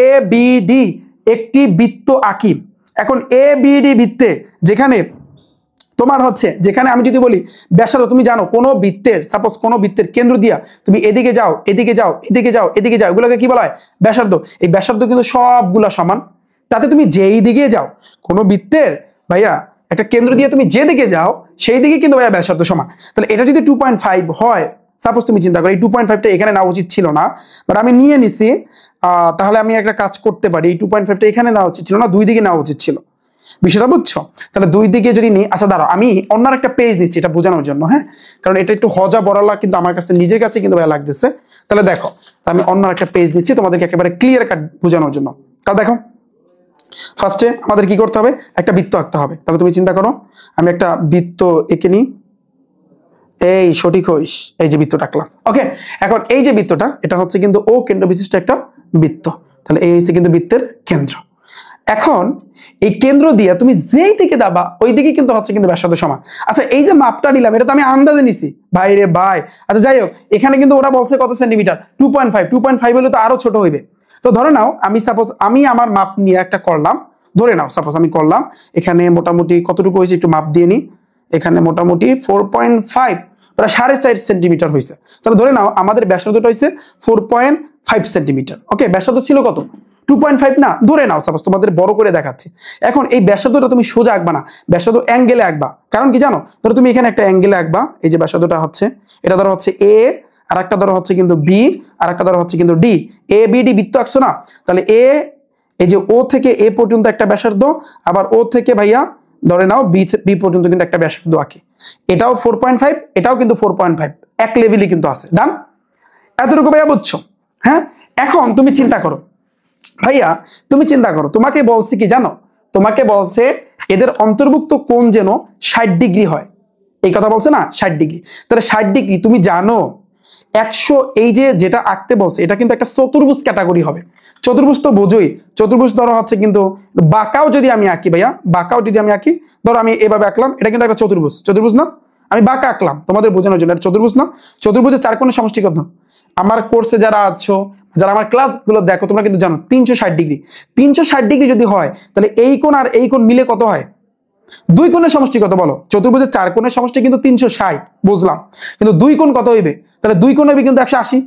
এ বি ডি একটি বৃত্ত আঁকি। এখন এ বি ডি বৃত্তে যেখানে তোমার হচ্ছে, যেখানে আমি যদি বলি ব্যাসার্ধ, তুমি জানো কোনো বৃত্তের, সাপোজ কোনো বৃত্তের কেন্দ্র দিয়া তুমি এদিকে যাও এদিকে যাও এদিকে যাও এদিকে যাও, এগুলোকে কি বলা হয়? ব্যাসার্ধ। এই ব্যাসার্ধ কিন্তু সবগুলা সমান, তাতে তুমি যেই দিকে যাও কোনো বৃত্তের ভাইয়া একটা কেন্দ্র দিয়ে তুমি যে দিকে যাও সেই দিকে কিন্তু ভাইয়া ব্যাসার্ধ সমান। তাহলে এটা যদি 2.5 হয়, সাপোজ তুমি চিন্তা করো এই 2.5টা এখানে নেওয়া উচিত ছিল না, বাট আমি নিয়ে নিছি, তাহলে আমি একটা কাজ করতে পারি, এই 2.5টা এখানে নেওয়া উচিত ছিল না, দুই দিকে নেওয়া উচিত ছিল। বিষয়টা বুঝছো? তাহলে দুই দিকে যদি নিই, আচ্ছা দাঁড়াও আমি অন্য একটা পেজ নিচ্ছি এটা বোঝানোর জন্য, হ্যাঁ, কারণ এটা একটু হজা বড়লা কিন্তু আমার কাছে নিজের কাছে কিন্তু ভালো লাগতেছে। তাহলে দেখো আমি অন্য একটা পেজ দিচ্ছি তোমাদেরকে একেবারে ক্লিয়ার কাট বোঝানোর জন্য। তাহলে দেখো ফার্স্টে আমাদের কি করতে হবে? একটা বৃত্ত আঁকতে হবে। তাহলে তুমি চিন্তা করো আমি একটা বৃত্ত এঁকে নিই, এই সঠিক হইস, এই যে বৃত্তটা আঁকলাম। ওকে, এখন এই যে বৃত্তটা এটা হচ্ছে কিন্তু ও কেন্দ্র বিশিষ্ট একটা বৃত্ত। তাহলে এই হচ্ছে কিন্তু বৃত্তের কেন্দ্র। এখন এই কেন্দ্র দিয়ে তুমি যেই দিকে দাবা ওই দিকে কিন্তু হচ্ছে কিন্তু ব্যাসার্ধ সমান। আচ্ছা এই যে মাপটা নিলাম এটা তো আমি আন্দাজে নিছি ভাই রে ভাই। আচ্ছা যাই হোক, এখানে কিন্তু ওরা বলছে কত সেন্টিমিটার? 2.5 হলে তো আরো ছোট হইবে। তো ধরে নাও আমি সাপোজ আমি আমার মাপ নিয়ে একটা করলাম, ধরে নাও সাপোজ আমি করলাম এখানে মোটামুটি কতটুকু হয়েছে একটু মাপ দিয়ে নি, এখানে মোটামুটি 4.5 প্রায় 4.5 সেন্টিমিটার হয়েছে। তাহলে ধরে নাও আমাদের ব্যাসার্ধটা হয়েছে 4.5 সেন্টিমিটার। ওকে, ব্যাসার্ধ ছিল কত? 2.5 না, ধরে নাও সাপোজ, তোমাদের বড় করে দেখাচ্ছি। এখন এই ব্যাসার্ধটা তুমি সোজা আঁকবা না, ব্যাসার্ধ অ্যাঙ্গেলে আঁকবা। কারণ কি জানো? ধরো তুমি এখানে একটা অ্যাঙ্গেলে আঁকবা, এই যে ব্যাসার্ধটা হচ্ছে এটা ধরো হচ্ছে এ, আর একটা ধরো হচ্ছে কিন্তু বি, আর একটা ধরো হচ্ছে কিন্তু ডি। এ বি ডি বৃত্ত আঁকছো না, তাহলে এ এই যে ও থেকে এ পর্যন্ত একটা ব্যাসার্ধ, আবার ও থেকে ভাইয়া ধরে নাও বি পর্যন্ত কিন্তু একটা ব্যাসার্ধ আঁকে। এটাও 4.5, এটাও কিন্তু 4.5, এক লেভেলই কিন্তু আছে। ডান? এতটুকু ভাইয়া বুঝছো? হ্যাঁ, এখন তুমি চিন্তা করো ভাইয়া, তুমি চিন্তা করো তোমাকে বলছি কি জানো? তোমাকে বলছে এদের অন্তর্ভুক্ত কোণ যেন 60 ডিগ্রি হয়, এই কথা বলছে না, 60 ডিগ্রি। তাহলে 60 ডিগ্রি তুমি জানো 100, এই যে যেটা আঁকতে বলছে এটা কিন্তু একটা চতুর্ভুজ ক্যাটাগরি হবে। চতুর্ভুজ তো বোঝোই, চতুর্ভুজ ধরো হচ্ছে কিন্তু বাঁকাও যদি আমি আঁকি ভাইয়া, বাঁকাও যদি আমি আঁকি, ধরো আমি এভাবে আঁকলাম, এটা কিন্তু একটা চতুর্ভুজ, চতুর্ভুজ না? আমি বাঁকা আঁকলাম তোমাদের বোঝানোর জন্য, এটা চতুর্ভুজ না? চতুর্ভুজের চার কোণের সমষ্টি কত? আমার কোর্সে যারা আছো, যারা আমার ক্লাসগুলো দেখো তোমরা কিন্তু জানো 360 ডিগ্রি। 360 ডিগ্রি যদি হয় তাহলে এই কোণ আর এই কোণ মিলে কত হয়? দুই কোণের সমষ্টি কত বলো? চতুর্ভুজের চার কোণের সমষ্টি কিন্তু 360, বুঝলাম, কিন্তু দুই কোণ কত হইবে? তাহলে দুই কোণ হইবে কিন্তু 180।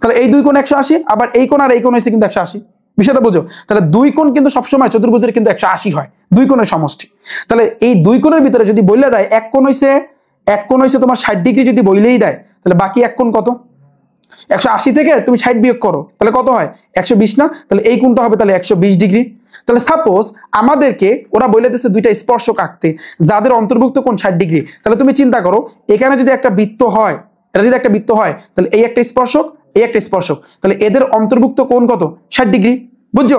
তাহলে এই দুই কোণ 180, আবার এই কোণ আর এই কোণ হয়েছে কিন্তু 180। বিষয়টা বুঝো? তাহলে দুই কোণ কিন্তু সবসময় চতুর্ভুজের কিন্তু 180 হয়, দুই কোণের সমষ্টি। তাহলে এই দুই কোণের ভিতরে যদি বইলে দেয় এক কোণ হয়েছে তোমার 60 ডিগ্রি, যদি বইলেই দেয় তাহলে বাকি এক কোণ কত? 180 থেকে তুমি 60 বিয়োগ করো, তাহলে কত হয়? 120 না? তাহলে এই কোণটা হবে তাহলে 120 ডিগ্রি। তাহলে সাপোজ আমাদেরকে ওরা বলে দিচ্ছে দুইটা স্পর্শক আঁকতে যাদের অন্তর্ভুক্ত কোণ 60 ডিগ্রি। তাহলে তুমি চিন্তা করো এখানে যদি একটা বৃত্ত হয়, এটা যদি একটা বৃত্ত হয় তাহলে এই একটা স্পর্শক, এই একটা স্পর্শক, তাহলে এদের অন্তর্ভুক্ত কোণ কত? 60 ডিগ্রি। বুঝছো?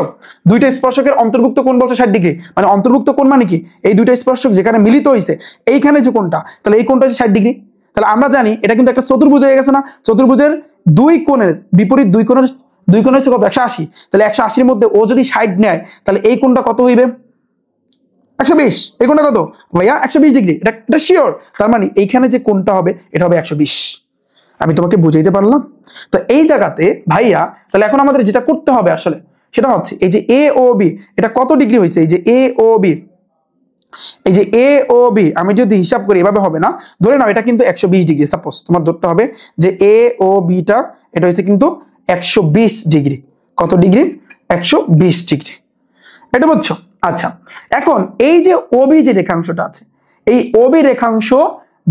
দুইটা স্পর্শকের অন্তর্ভুক্ত কোণ বলছে 60 ডিগ্রি, মানে অন্তর্ভুক্ত কোণ মানে কি? এই দুইটা স্পর্শক যেখানে মিলিত হয়েছে এইখানে যে কোণটা, তাহলে এই কোণটা হচ্ছে 60 ডিগ্রি। তাহলে আমরা জানি এটা কিন্তু একটা চতুর্ভুজ হয়ে গেছে না? চতুর্ভুজের দুই কোণের বিপরীত দুই কোণ হচ্ছে কত? 180। তাহলে 180-র মধ্যে ও যদি 60 নেয় তাহলে এই কোণটা কত হইবে? 120। এই কোণটা কত ভাইয়া? 120 ডিগ্রি, এটা শিওর। তার মানে এইখানে যে কোণটা হবে এটা হবে 120। আমি তোমাকে বুঝাইতে পারলাম? তো এই জায়গাতে ভাইয়া তাহলে এখন আমাদের যেটা করতে হবে আসলে সেটা হচ্ছে এই যে এ ও বি এটা কত ডিগ্রি হয়েছে? এই যে এ ও বি, এই যে এ ও বি আমি যদি হিসাব করি এভাবে হবে না, ধরে নাও এটা কিন্তু 120 ডিগ্রি। সাপোজ তোমার ধরতে হবে যে এ ও বিটা এটা হচ্ছে কিন্তু 120 ডিগ্রি। কত ডিগ্রি? 120 ডিগ্রি। এটা বুঝছো? আচ্ছা, এখন এই যে ওবি যে রেখাংশটা আছে, এই ওবি রেখাংশ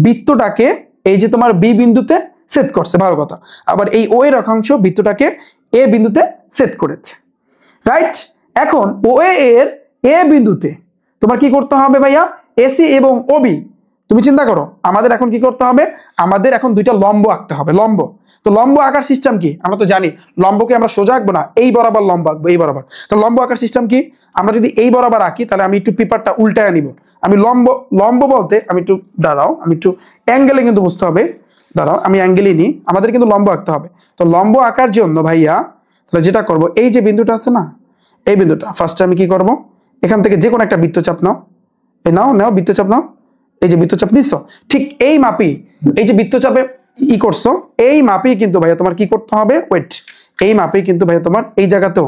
বৃত্তটাকে এই যে তোমার বি বিন্দুতে ছেদ করছে, ভালো কথা। আবার এই ও এর রেখাংশ বৃত্তটাকে এ বিন্দুতে ছেদ করেছে, রাইট? এখন ও এর এ বিন্দুতে তোমার কি করতে হবে ভাইয়া? এসি এবং ওবি। তুমি চিন্তা করো আমাদের এখন কি করতে হবে? আমাদের এখন দুইটা লম্ব আঁকতে হবে। লম্ব, তো লম্ব আঁকার সিস্টেম কি? আমরা তো জানি লম্বকে আমরা সোজা আঁকবো না, এই বরাবর লম্ব আঁকবো, এই বরাবর। তো লম্ব আঁকার সিস্টেম কি? আমরা যদি এই বরাবর আঁকি তাহলে আমি একটু পেপারটা উল্টায় নিব। আমি লম্ব বলতে আমি একটু দাঁড়াও, আমি একটু অ্যাঙ্গেলে কিন্তু বুঝতে হবে, দাঁড়াও আমি অ্যাঙ্গেলই নিই। আমাদের কিন্তু লম্ব আঁকতে হবে। তো লম্ব আঁকার জন্য ভাইয়া তাহলে যেটা করব, এই যে বিন্দুটা আছে না, এই বিন্দুটা ফার্স্টে আমি কি করব? এখান থেকে যে কোনো একটা বৃত্তচাপ নাও, এই নাও নাও বৃত্তচাপ নাও, এই যে বৃত্তচাপ নিচ্ছ, ঠিক এই মাপি, এই যে বৃত্তচাপে করছো, এই মাপি কিন্তু ভাইয়া তোমার কি করতে হবে, ওয়েট, এই মাপি কিন্তু ভাইয়া তোমার এই জায়গাতেও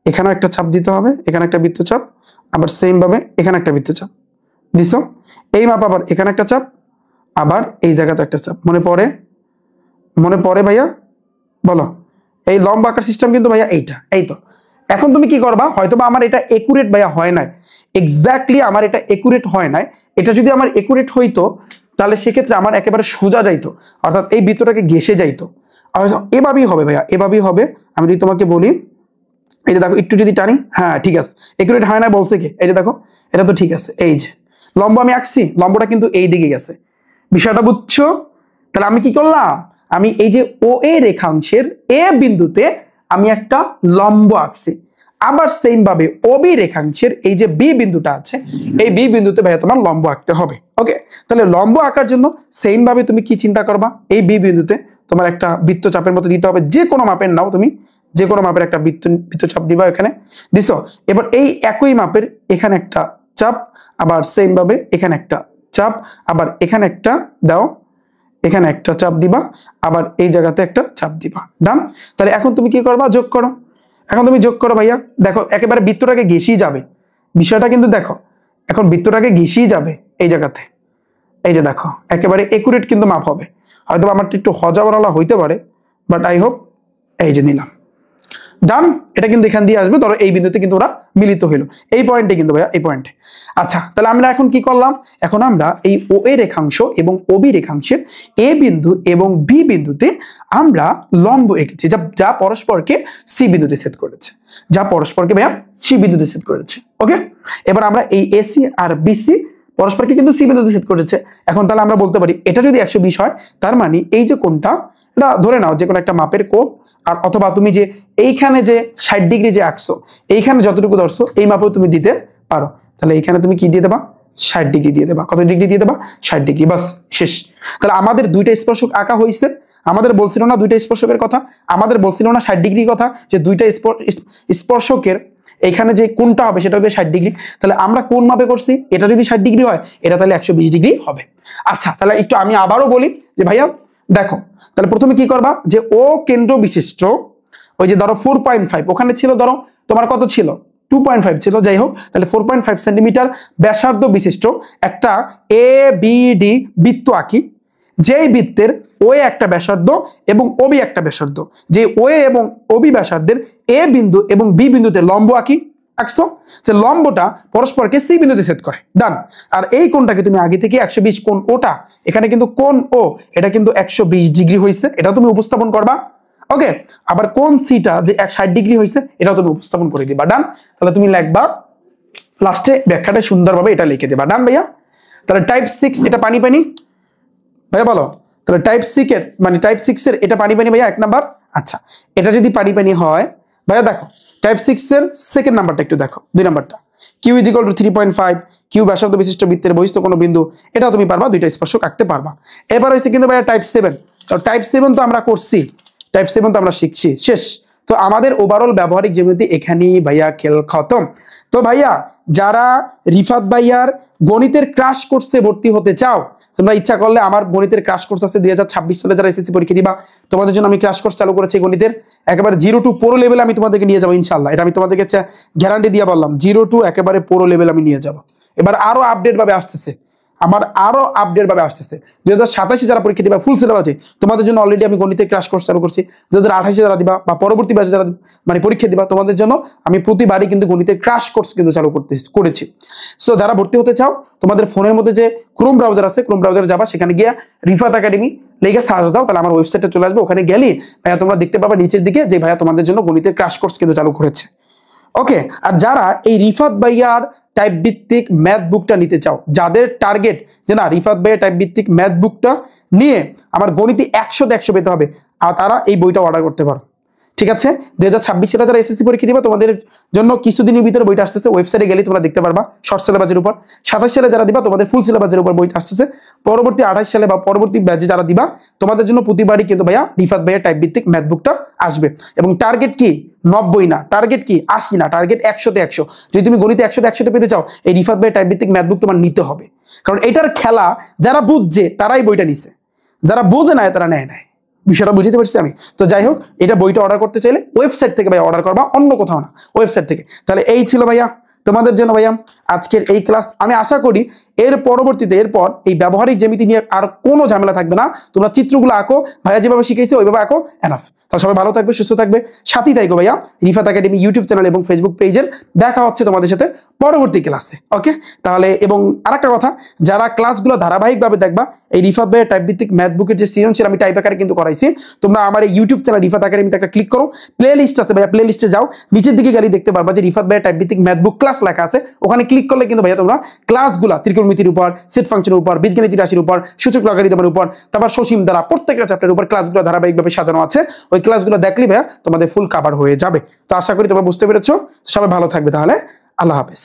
এখানে একটা চাপ দিতে হবে, এখানে একটা বৃত্তচাপ, আবার সেম ভাবে এখানে একটা বৃত্তচাপ দিছো, এই মাপ আবার এখানে একটা চাপ, আবার এই জায়গাতে একটা চাপ। মনে পড়ে? মনে পড়ে ভাইয়া? বলো। এই লম্বা আঁকার সিস্টেম কিন্তু ভাইয়া এইটা, এই তো। এখন তুমি কি করবা, হয়তোবা আমার এটা একুরেট ভাইয়া হয় নাই, এক্স্যাক্টলি আমার এটা একুরেট হয় নাই, এটা যদি আমার একুরেট হইতো তাহলে সেক্ষেত্রে আমার একেবারে সোজা যাইতো, অর্থাৎ এই বৃত্তটাকে ঘেসে যাইতো। এভাবেই হবে ভাইয়া, এভাবেই হবে। আমি যদি তোমাকে বলি, এই যে দেখো একটু যদি টানি, হ্যাঁ ঠিক আছে, একুরেট হয় না বলছে কি, এই যে দেখো এটা তো ঠিক আছে। এই যে লম্ব আমি আঁকছি, লম্বটা কিন্তু এই দিকে গেছে, বিষয়টা বুঝছো? তাহলে আমি কি করলাম, আমি এই যে ও এ রেখাংশের এ বিন্দুতে আমি একটা লম্ব আঁকছি, আবার সেম ভাবে ওবি রেখাংশের এই যে বি বিন্দুটা আছে, এই বি বিন্দুতে ভাইয়া তোমার লম্ব আঁকতে হবে। ওকে, তাহলে লম্ব আঁকার জন্য সেম ভাবে তুমি কি চিন্তা করবা, এই বি বিন্দুতে তোমার একটা বৃত্তচাপের মতো দিতে হবে, যে কোনো মাপের নাও তুমি, যে কোনো মাপের একটা বৃত্তচাপ দিবা, এখানে দিছো। এবার এই একই মাপের এখানে একটা চাপ, আবার সেম ভাবে এখানে একটা চাপ, আবার এখানে একটা দাও, এখানে একটা চাপ দিবা, আবার এই জায়গাতে একটা চাপ দিবা। ডান। তাহলে এখন তুমি কি করবা, যোগ করো। এখন তুমি যোগ করো ভাইয়া, দেখো একেবারে বৃত্তটাকে ঘেঁষিয়ে যাবে, বিষয়টা কিন্তু দেখো, এখন বৃত্তটাকে ঘেঁষিয়ে যাবে এই জায়গাতে, এই যে দেখো একেবারে একুরেট কিন্তু মাপ হবে। হয়তো আমার একটু হজাবরালা হইতে পারে, বাট আই হোপ, এই যে নিলাম। ডান। এটা কিন্তু এখান দিয়ে আসবে, ধরো এই বিন্দুতে কিন্তু ওরা মিলিত হইলো, এই পয়েন্টে কিন্তু ভাইয়া, এই পয়েন্টে। আচ্ছা, তাহলে আমরা এখন কি করলাম, এখন আমরা এই ও এ রেখাংশ এবং ও বি রেখাংশের এ বিন্দু এবং বি বিন্দুতে আমরা লম্ব এঁকেছি, যা পরস্পরকে সি বিন্দুতে ছেদ করেছে, যা পরস্পরকে ভাইয়া সি বিন্দুতে ছেদ করেছে। ওকে, এবার আমরা এই এসি আর বিসি পরস্পরকে কিন্তু সি বিন্দুতে ছেদ করেছে। এখন তাহলে আমরা বলতে পারি এটা যদি 120 হয়, তার মানে এই যে কোণটা, এটা ধরে নাও যে কোনো একটা মাপের কোণ, আর অথবা তুমি যে এইখানে যে 60 ডিগ্রি যে আঁকছো, এইখানে যতটুকু ধরছো এই মাপেও তুমি দিতে পারো। তাহলে এইখানে তুমি কি দিয়ে দেবা, 60 ডিগ্রি দিয়ে দেবা। কত ডিগ্রি দিয়ে দেবা, 60 ডিগ্রি, বাস শেষ। তাহলে আমাদের দুইটা স্পর্শক আঁকা হয়েছে, আমাদের বলছিল না দুইটা স্পর্শকের কথা, আমাদের বলছিল না 60 ডিগ্রির কথা, যে দুইটা স্পর্শকের এখানে যে কোণটা হবে সেটা হবে 60 ডিগ্রি। তাহলে আমরা কোন মাপে করছি, এটা যদি 60 ডিগ্রি হয়, এটা তাহলে 120 ডিগ্রি হবে। আচ্ছা, তাহলে একটু আমি আবারও বলি যে ভাইয়া দেখো, তাহলে প্রথমে কি করবা, যে ও কেন্দ্র বিশিষ্ট, ওই যে ধরো 4.5, ওখানে ছিল ধরো তোমার কত ছিল, 2.5 ছিল, যাই হোক, তাহলে 4.5 সেন্টিমিটার ব্যাসার্ধ বিশিষ্ট একটা এ বি ডি বৃত্ত আঁকি, যেই বৃত্তের ও এ একটা ব্যাসার্ধ এবং ও বি একটা ব্যাসার্ধ, যে ও এ এবং ও বি ব্যাসার্ধের এ বিন্দু এবং বি বিন্দুতে লম্ব আঁকি, আঁকছো, যে লম্বটা পরস্পরকে সি বিন্দুতে ছেদ করে। ডান। আর এই কোণটাকে তুমি আগে থেকে 120 কোণ ওটা, এখানে কিন্তু কোণ ও, এটা কিন্তু 120 ডিগ্রি হয়েছে, এটা তুমি উপস্থাপন করবা। ওকে, আবার কোণ সিটা যে 60 ডিগ্রি হয়েছে, এটাও তুমি উপস্থাপন করে দিবা। ডান। তাহলে তুমি লিখবা লাস্টে ব্যাখ্যাটা সুন্দরভাবে এটা লিখে দিবা। ডান ভাইয়া। তাহলে টাইপ 6 এটা পানি পানি ভাইয়া বলো, তাহলে টাইপ 6 এর মানে টাইপ 6 এর এটা পানি পানি ভাইয়া 1 নাম্বার। আচ্ছা, এটা যদি পানি পানি হয় ভাইয়া, দেখো টাইপ 6 এর সেকেন্ড নাম্বারটা একটু দেখো, 2 নাম্বারটা, q is equal to 3.5, q ব্যাসার্ধ বিশিষ্ট বৃত্তের বহিস্থ কোনো বিন্দু, এটাও তুমি পারবা, দুইটা স্পর্শক আঁকতে পারবা। এবার হয়েছে কিন্তু ভাইয়া টাইপ 7, তো টাইপ 7 তো আমরা করছি, টাইপ 7 তো আমরা শিখছি, শেষ। তো আমাদের ওভারঅল ব্যবহারিক জ্যামিতি এখানেই ভাইয়া খেল খতম। তো ভাইয়া যারা রিফাত ভাইয়ার গণিতের ক্রাশ কোর্সে ভর্তি হতে চাও, তোমরা ইচ্ছা করলে আমার গণিতের ক্রাশ কোর্স আছে 2026 সালে যারা এসএসসি পরীক্ষা দিবা, তোমাদের জন্য আমি ক্রাশ কোর্স চালু করেছি গণিতের, একেবারে 0 টু পুরো লেভেলে আমি তোমাদেরকে নিয়ে যাবো ইনশাআল্লাহ, এটা আমি তোমাদেরকে গ্যারান্টি দিয়ে বললাম, 0 টু একেবারে পুরো লেভেল আমি নিয়ে যাব। এবার আরো আপডেট ভাবে আসতেছে, আমার আরো আপডেট ভাবে আসতেছে। 2027 যারা পরীক্ষা দিবা ফুল সিলেবাসে, তোমাদের জন্য অলরেডি আমি গণিতের ক্রাশ কোর্স চালু করছি। 2028 যারা দিবা বা পরবর্তী ব্যাচে যারা মানে পরীক্ষা দিবা, তোমাদের জন্য আমি প্রতিবারই কিন্তু গণিতের ক্রাশ কোর্স কিন্তু চালু করেছি। সো যারা ভর্তি হতে চাও, তোমাদের ফোনের মধ্যে যে ক্রোম ব্রাউজার আছে, ক্রোম ব্রাউজারে যাবা, সেখানে গিয়ে রিফাত একাডেমি লিখে সার্চ দাও, তাহলে আমার ওয়েবসাইটে চলে আসবে। ওখানে গেলে ভাইয়া তোমরা দেখতে পাবা নিচের দিকে যে ভাইয়া তোমাদের জন্য গণিতের ক্রাশ কোর্স কিন্তু চালু করেছে। ওকে, আর যারা এই রিফাত ভাইয়ার টাইপ ভিত্তিক ম্যাথ বুকটা নিতে চাও, যাদের টার্গেট যে না রিফাত ভাইয়ার টাইপ ভিত্তিক ম্যাথ বুকটা নিয়ে আমার গণিতে 100 পেতে হবে, আর তারা এই বইটা অর্ডার করতে পারো। ঠিক আছে। 2026 সালে যারা এসএসসি পরীক্ষা দিবা তোমাদের জন্য কিছুদিনের ভিতরে বইটা আসতেছে, ওয়েবসাইটে গেলে তোমরা দেখতে পারবা শর্ট সিলেবাসের উপর। 27 সালে যারা দিবা তোমাদের ফুল সিলেবাসের উপর বইটা আসতেছে। পরবর্তী 28 সালে বা পরবর্তী ব্যাচে যারা দিবা তোমাদের জন্য প্রতিবারই কিন্তু ভাইয়া রিফাত ভাইয়া টাইপ ভিত্তিক ম্যাথ বুকটা আসবে। এবং টার্গেট কি 90 না, টার্গেট কি 80 না, টার্গেট 100তে 100। যদি তুমি গণিতে 100তে 100 পেতে চাও এই রিফাত ভাইয়া টাইপ ভিত্তিক ম্যাথ বুক তোমার নিতে হবে, কারণ এটার খেলা যারা বুঝছে তারাই বইটা নিছে, যারা বোঝে না তারা নেয় নাই। বিষয়টা বুঝতে পারছি আমি। তো যাই হোক, এটা বইটা অর্ডার করতে চাইলে ওয়েবসাইট থেকে ভাইয়া অর্ডার করবা, অন্য কোথাও না, ওয়েবসাইট থেকে। তাহলে এই ছিল ভাইয়া তোমাদের জন্য ভাইয়া আজকের এই ক্লাস। আমি আশা করি এর পরবর্তীতে এরপর এই ব্যবহারিক জ্যামিতি নিয়ে আর কোনো ঝামেলা থাকবে না। তোমরা চিত্রগুলো আঁকো, ভাইয়া যেভাবে শিখাইছে ওইভাবে আঁকো, এনাফ। তাহলে সবাই ভালো থাকবে, সুস্থ থাকবে, সাথেই থাকো ভাইয়া রিফাত একাডেমি ইউটিউব চ্যানেল এবং ফেসবুক পেজের। দেখা হচ্ছে তোমাদের সাথে পরবর্তী ক্লাসে, ওকে? তাহলে এবং আরেকটা কথা, যারা ক্লাসগুলো ধারাবাহিকভাবে দেখবা, এই রিফাত ভাইয়ের টাইপ ভিত্তিক ম্যাথ বুকের যে সৃজনশীল আমি টাইপ আকারে কিন্তু করাইছি, তোমরা আমার এই ইউটিউব চ্যানেল রিফাত একাডেমিতে একটা ক্লিক করো, প্লে লিস্ট আছে ভাইয়া, প্লে লিস্টে যাও, নিচের দিকে গেলে দেখতে পারবা যে রিফাত ভাইয়ের টাইপ ভিত্তিক ম্যাথ বুক ক্লাস লেখা আছে। ওখানে ক্লিক করলে কিন্তু ভাইয়া তোমরা ক্লাসগুলা ত্রিকোণমিতির উপর, সেট ফাংশনের উপর, বীজগণিত রাশির উপর, সূচক লগারিদমের উপর, তারপর সসীম দ্বারা প্রত্যেকটা চ্যাপ্টারের উপর ক্লাসগুলো ধারাবাহিকভাবে সাজানো আছে। ওই ক্লাসগুলো দেখলে ভাইয়া তোমাদের ফুল কভার হয়ে যাবে। তো আশা করি তোমরা বুঝতে পেরেছো। সবাই ভালো থাকবে, তাহলে আল্লাহ হাফেজ।